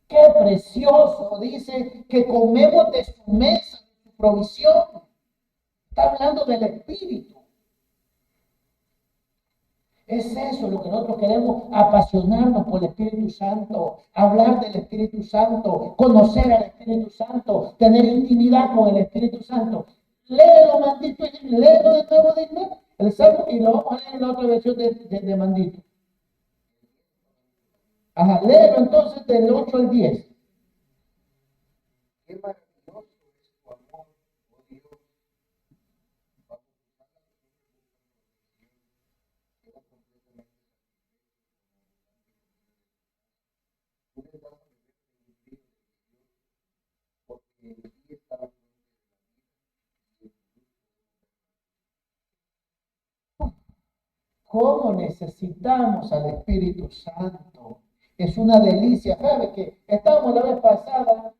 ¡Qué precioso! Dice que comemos de su mesa, de su provisión. Está hablando del Espíritu. Es eso lo que nosotros queremos, apasionarnos por el Espíritu Santo, hablar del Espíritu Santo, conocer al Espíritu Santo, tener intimidad con el Espíritu Santo. Léelo, Mandito, léelo de nuevo, dime, el Salmo, y lo vamos a leer en la otra versión de Mandito. Ajá, léelo entonces del 8 al 10. Qué maravilloso es tu amor, oh Dios. ¿Cómo necesitamos al Espíritu Santo? Es una delicia. ¿Sabe que estábamos la vez pasada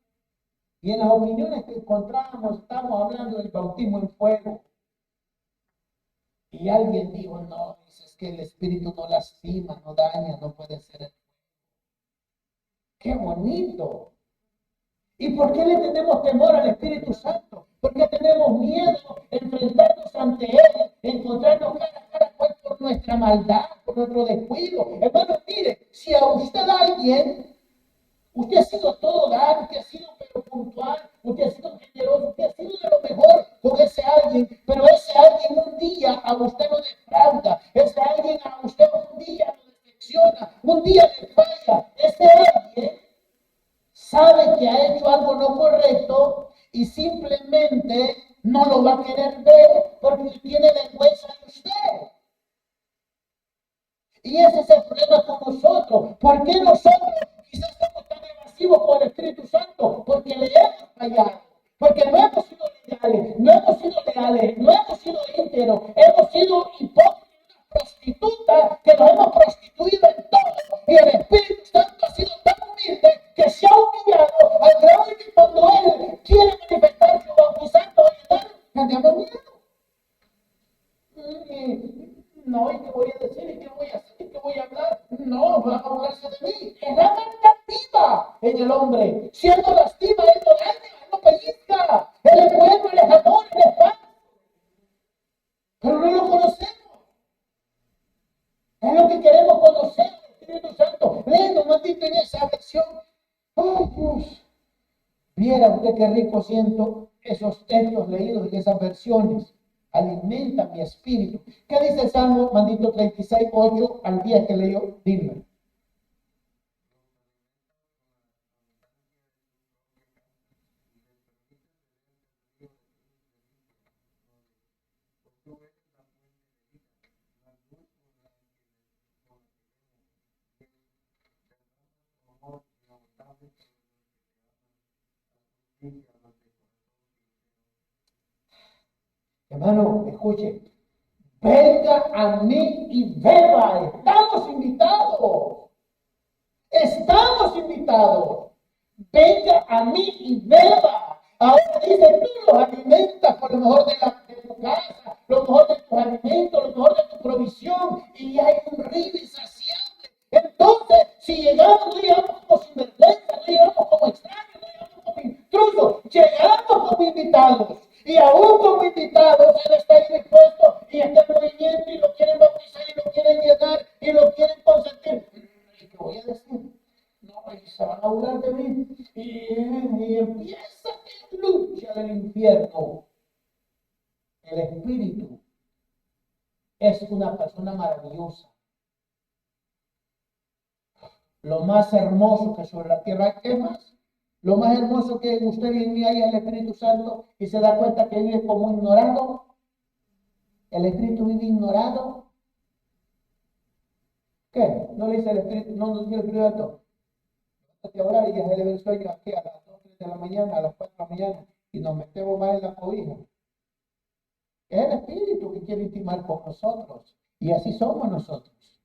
y en las opiniones que encontrábamos estábamos hablando del bautismo en fuego? Y alguien dijo, no, es que el Espíritu no lastima, no daña, no puede ser. ¡Qué bonito! ¿Y por qué le tenemos temor al Espíritu Santo? ¿Por qué tenemos miedo de enfrentarnos ante Él, encontrarnos cara a cara por nuestra maldad, por nuestro descuido? Hermano, mire, si a usted alguien, usted ha sido todo dar, usted ha sido pero puntual, usted ha sido generoso, usted ha sido de lo mejor con ese alguien, pero ese alguien un día a usted lo defrauda, ese alguien a usted un día lo decepciona, un día le falla, ese alguien sabe que ha hecho algo no correcto y simplemente no lo va a querer ver porque tiene vergüenza de usted. Y ese es el problema con nosotros. ¿Por qué nosotros quizás somos tan evasivos con el Espíritu Santo? Porque le hemos fallado. Porque no hemos sido legales, no hemos sido leales, no hemos sido íntegros, hemos sido hipócritas, prostitutas, que nos hemos prostituido en todo. Y el Espíritu Santo ha sido tan humilde que se ha humillado al grado de que cuando Él quiere manifestarse bautizando o ayudar, tenemos miedo. No, ¿y qué voy a decir? ¿Y qué voy a hacer? ¿Y qué voy a hablar? No, van a burlarse de mí. Es la maldad viva en el hombre. Si Él no lastima, Él no daña, Él no pellizca. Él es bueno, Él es amor, Él es paz. Pero no lo conocemos. Es lo que queremos conocer, el Espíritu Santo. Léelo, maldito, en esa versión. Viera usted qué rico siento esos textos leídos en esas versiones. Alimenta mi espíritu. ¿Qué dice el Salmo, maldito 36, 8 al 10 que leyó? Dime. Hermano, escuche. Venga a mí y beba. Estamos invitados. Estamos invitados. Venga a mí y beba. Ahora dice, tú los alimentas por lo mejor de tu casa, lo mejor de tus alimentos, lo mejor de tu provisión, y hay un río insaciable. Entonces, si llegamos, no llegamos como sinvergüenza, no llegamos como extraños, no llegamos como intrusos, llegamos como invitados. Y aún como invitados, Él está ahí dispuesto y está en movimiento y lo quieren bautizar y lo quieren llenar y lo quieren consentir. ¿Y qué voy a decir? No, y se van a burlar de mí. Y empieza la lucha del infierno. El espíritu es una persona maravillosa. Lo más hermoso que sobre la tierra hay. ¿Qué más? Lo más hermoso que usted y en mí hay es el Espíritu Santo y se da cuenta que vive como ignorado. El Espíritu vive ignorado. ¿Qué? ¿No le dice el Espíritu? No dice el Espíritu Santo. A orar y ya se le ve el sueño aquí a las 2 de la mañana, a las 4 de la mañana y nos metemos más en la cobija. Es el Espíritu que quiere intimar con nosotros y así somos nosotros.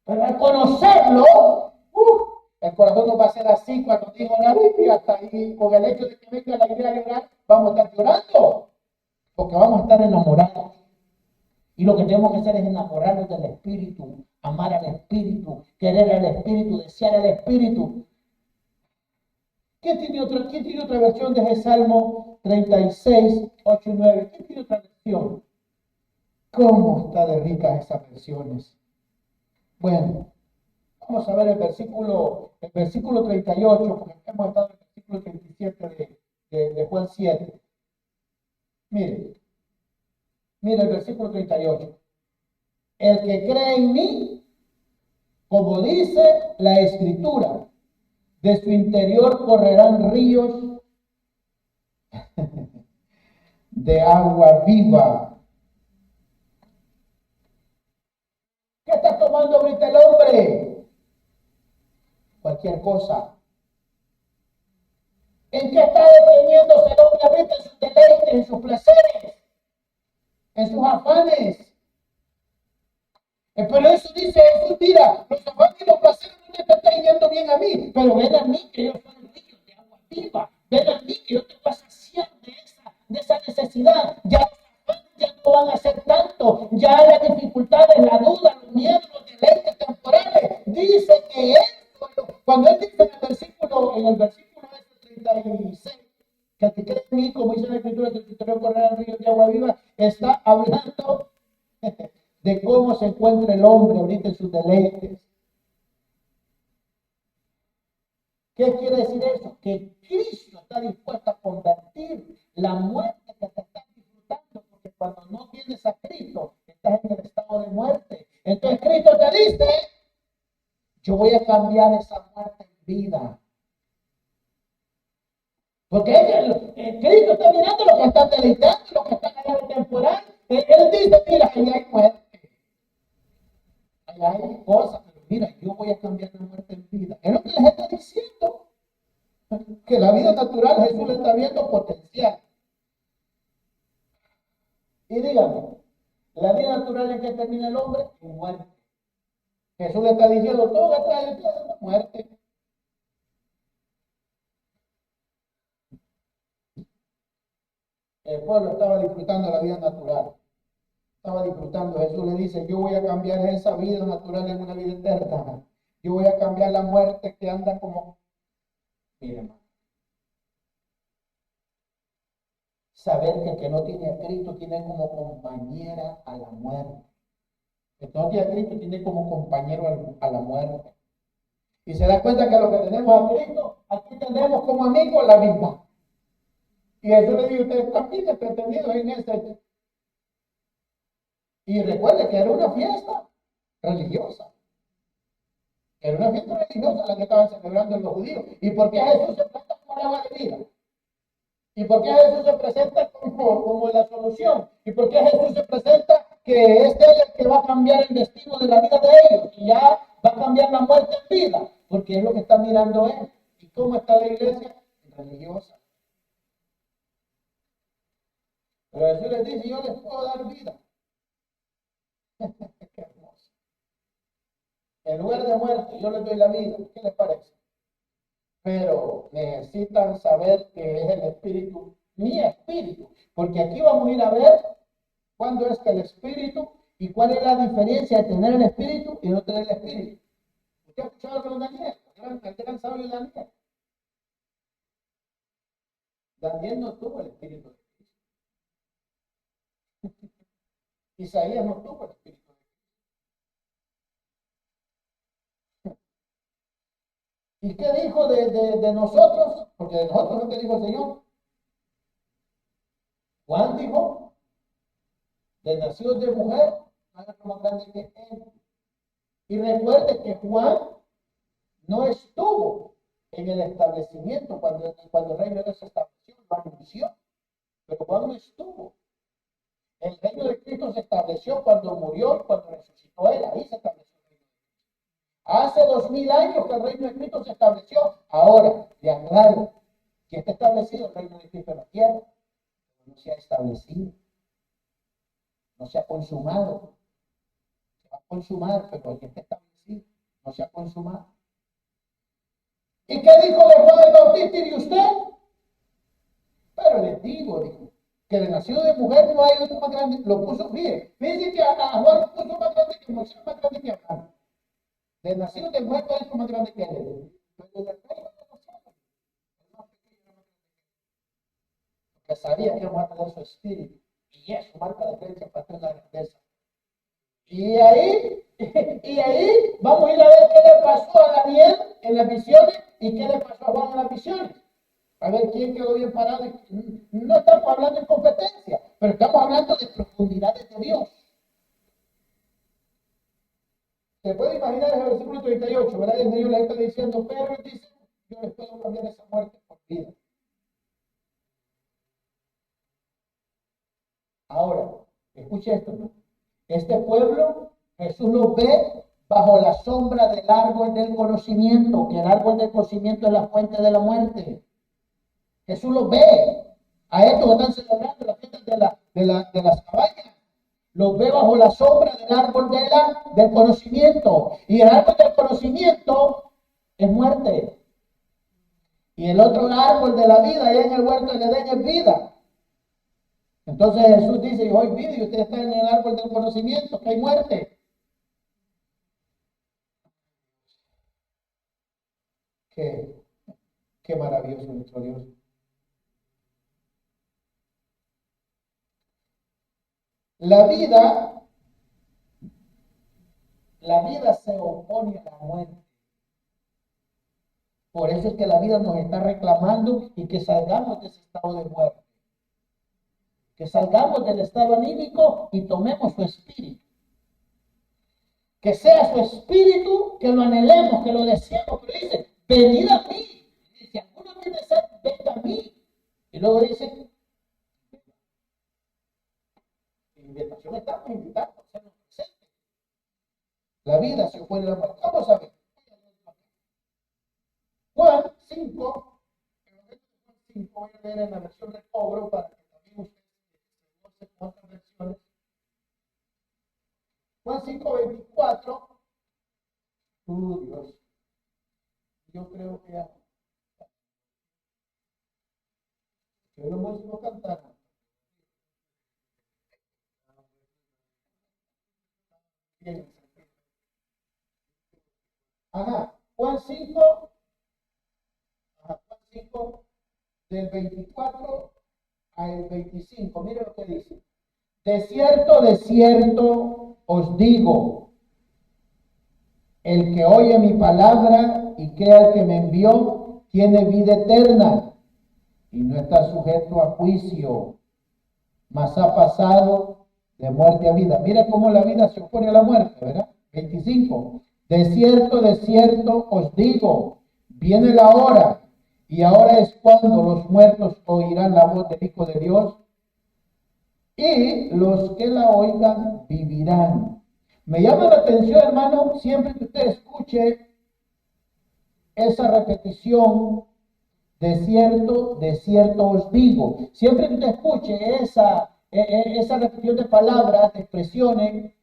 Pero al conocerlo, el corazón nos va a hacer así cuando digo la Biblia, hasta ahí, con el hecho de que venga la idea de llorar, vamos a estar llorando, porque vamos a estar enamorados. Y lo que tenemos que hacer es enamorarnos del Espíritu, amar al Espíritu, querer al Espíritu, desear al Espíritu. ¿Quién tiene otra versión de ese Salmo 36, 8 y 9? ¿Quién tiene otra versión? ¿Cómo está de ricas esas versiones? Bueno, vamos a ver el versículo 38, porque hemos estado en el versículo 37 de Juan 7. Mire el versículo 38. El que cree en mí, como dice la Escritura, de su interior correrán ríos de agua viva. ¿Qué está tomando ahorita el hombre? Cualquier cosa. ¿En qué está deteniéndose el hombre ahorita? En sus deleites, en sus placeres, en sus afanes. Pero eso dice Jesús, mira, los afanes y los placeres no te están yendo bien a mí, pero ven a mí que yo soy el río de agua viva. Ven a mí que yo te voy a saciar de esa necesidad. Ya los afanes ya no van a ser tanto, ya las dificultades, la duda, los miedos, los deleites temporales. Dice que él, cuando él dice en el versículo 36, que el que cree en mí, como dice la Escritura, que el interior correrá ríos de agua viva, está hablando de cómo se encuentra el hombre ahorita en sus deleites. ¿Qué quiere decir eso? Que Cristo está dispuesto a convertir la muerte que te estás disfrutando, porque cuando no tienes a Cristo, estás en el estado de muerte. Entonces Cristo te dice, yo voy a cambiar esa muerte en vida. Porque Cristo está mirando lo que están deleitando, lo que están allá de temporal. Él dice, mira, allá hay muerte. Allá hay cosas, pero mira, yo voy a cambiar la muerte en vida. Es lo que les está diciendo. Que la vida natural Jesús le está viendo potencial. Y dígame, la vida natural en que termina el hombre, en muerte. Jesús le está diciendo, todo lo que trae es muerte. El pueblo estaba disfrutando la vida natural. Estaba disfrutando. Jesús le dice, yo voy a cambiar esa vida natural en una vida eterna. Yo voy a cambiar la muerte que anda como... Miren, saber que el que no tiene a Cristo tiene como compañera a la muerte. El que no tiene a Cristo tiene como compañero a la muerte. Y se da cuenta que lo que tenemos a Cristo, aquí tenemos como amigos la vida. Y Jesús le dijo, ustedes están bien entretenidos en este. Y recuerde que era una fiesta religiosa. Era una fiesta religiosa la que estaban celebrando los judíos. ¿Y por qué Jesús se presenta como el agua de vida? ¿Y por qué Jesús se presenta como la solución? ¿Y por qué Jesús se presenta que este es el que va a cambiar el destino de la vida de ellos? Y ya va a cambiar la muerte en vida. Porque es lo que está mirando él. ¿Y cómo está la iglesia? Religiosa. Pero Jesús les dice, yo les puedo dar vida. Qué hermoso. En lugar de muerte, yo les doy la vida. ¿Qué les parece? Pero necesitan saber que es el Espíritu, mi Espíritu. Porque aquí vamos a ir a ver cuándo es que el Espíritu y cuál es la diferencia de tener el Espíritu y no tener el Espíritu. ¿Usted ha escuchado lo de Daniel? El gran sabio Daniel. Daniel no tuvo el Espíritu de Cristo. Isaías no tuvo el Espíritu de Cristo. ¿Y qué dijo de nosotros? Porque de nosotros lo que dijo el Señor. Juan dijo, de nacidos de mujer, no hay otro más grande que él. Y recuerde que Juan no estuvo en el establecimiento cuando el reino de Dios se estableció, lo anunció. Pero Juan no estuvo. El reino de Cristo se estableció cuando murió y cuando resucitó él. Ahí se estableció el reino de Cristo. Hace 2000 años que el reino de Cristo se estableció. Ahora, le aclaro que está establecido el reino de Cristo en la tierra. No se ha establecido. No se ha consumado. Se va a consumar, pero aquí está establecido. No se ha consumado. ¿Y qué dijo de Juan el Bautista y de usted? Pero les digo, dijo, que de nacido de mujer no hay otro más grande. Lo puso, fíjense que a Juan lo puso más grande que Moisés, más grande que Abraham. De nacido de mujer no hay otro más grande que él. Pero de reino de los cielos, el más pequeño, porque sabía que iba a tener su espíritu. Y es su marca de creencia para tener la grandeza. Y ahí vamos a ir a ver qué le pasó a Daniel en las visiones y qué le pasó a Juan en las visiones. A ver quién quedó bien parado. No estamos hablando de competencia, pero estamos hablando de profundidades de Dios. Se puede imaginar el versículo 38, ¿verdad? El Señor le está diciendo, pero él dice, yo les puedo cambiar esa muerte por vida. Ahora, escuche esto, ¿no? Este pueblo, Jesús lo ve bajo la sombra del árbol del conocimiento, que el árbol del conocimiento es la fuente de la muerte. Jesús los ve a estos que están celebrando las fiestas de las cabañas. Los ve bajo la sombra del árbol del conocimiento. Y el árbol del conocimiento es muerte. Y el otro árbol de la vida, allá en el huerto del Edén, es vida. Entonces Jesús dice, yo soy vida y ustedes están en el árbol del conocimiento, que hay muerte. Qué maravilloso nuestro Dios. La vida se opone a la muerte. Por eso es que la vida nos está reclamando y que salgamos de ese estado de muerte. Que salgamos del estado anímico y tomemos su espíritu. Que sea su espíritu, que lo anhelemos, que lo deseemos. Pero dice, venid a mí. Si alguno tiene sed, venga a mí. Y luego dice, invitación estamos invitando a ser presentes. La vida se opone a la muerte. Vamos a ver. Juan 5, voy a leer en la versión de cobro para que también ustedes con otras versiones. Juan 5:24. Dios. Yo creo que ya. Yo no voy a cantar. Ajá, Juan 5, del 24 al 25. Mire lo que dice. De cierto os digo, el que oye mi palabra y crea al que me envió, tiene vida eterna y no está sujeto a juicio, mas ha pasado de muerte a vida. Mira cómo la vida se opone a la muerte, ¿verdad? 25. De cierto os digo, viene la hora, y ahora es cuando los muertos oirán la voz del Hijo de Dios, y los que la oigan vivirán. Me llama la atención, hermano, siempre que usted escuche esa repetición, de cierto os digo. Siempre que usted escuche esa repetición de palabras, de expresiones,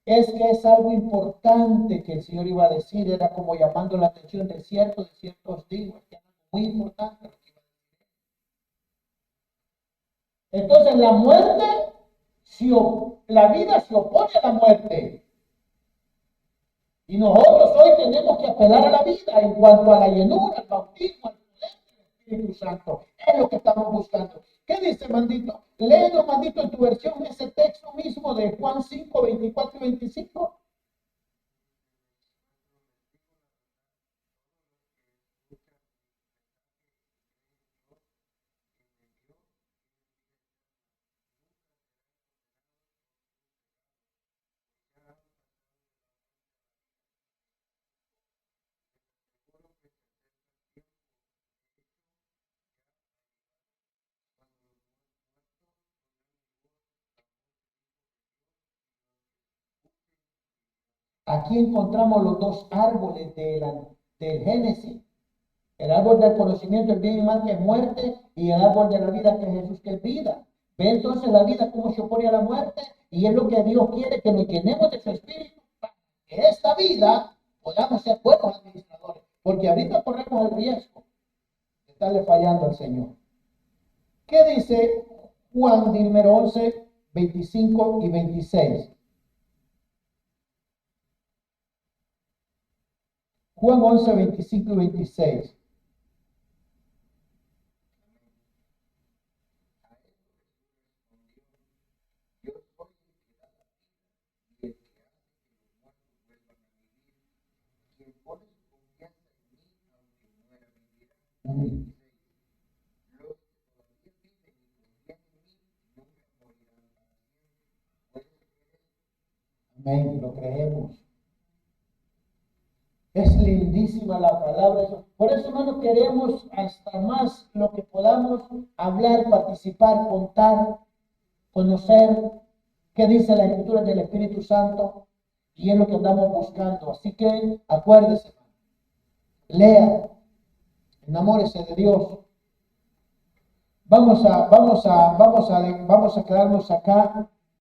es que es algo importante que el Señor iba a decir. Era como llamando la atención, de cierto os digo. Es que es muy importante lo que iba a decir. Entonces la muerte, la vida se opone a la muerte. Y nosotros hoy tenemos que apelar a la vida en cuanto a la llenura, al bautismo, al poder del Espíritu Santo. Es lo que estamos buscando. ¿Qué dice, Mandito? Léenos, Mandito, en tu versión ese texto mismo de Juan 5, 24 y 25. Aquí encontramos los dos árboles del Génesis. El árbol del conocimiento del bien y mal, que es muerte, y el árbol de la vida, que es Jesús, que es vida. Ve entonces la vida cómo se opone a la muerte, y es lo que Dios quiere, que nos llenemos de su espíritu, para que esta vida podamos ser buenos administradores. Porque ahorita corremos el riesgo de estarle fallando al Señor. ¿Qué dice Juan, número 11, 25 y 26? Juan 11, 25 y 26. Amén, lo creemos. Es lindísima la palabra. Por eso, hermano, queremos hasta más lo que podamos hablar, participar, contar, conocer qué dice la Escritura del Espíritu Santo, y es lo que andamos buscando. Así que acuérdese, lea, enamórese de Dios. Vamos a quedarnos acá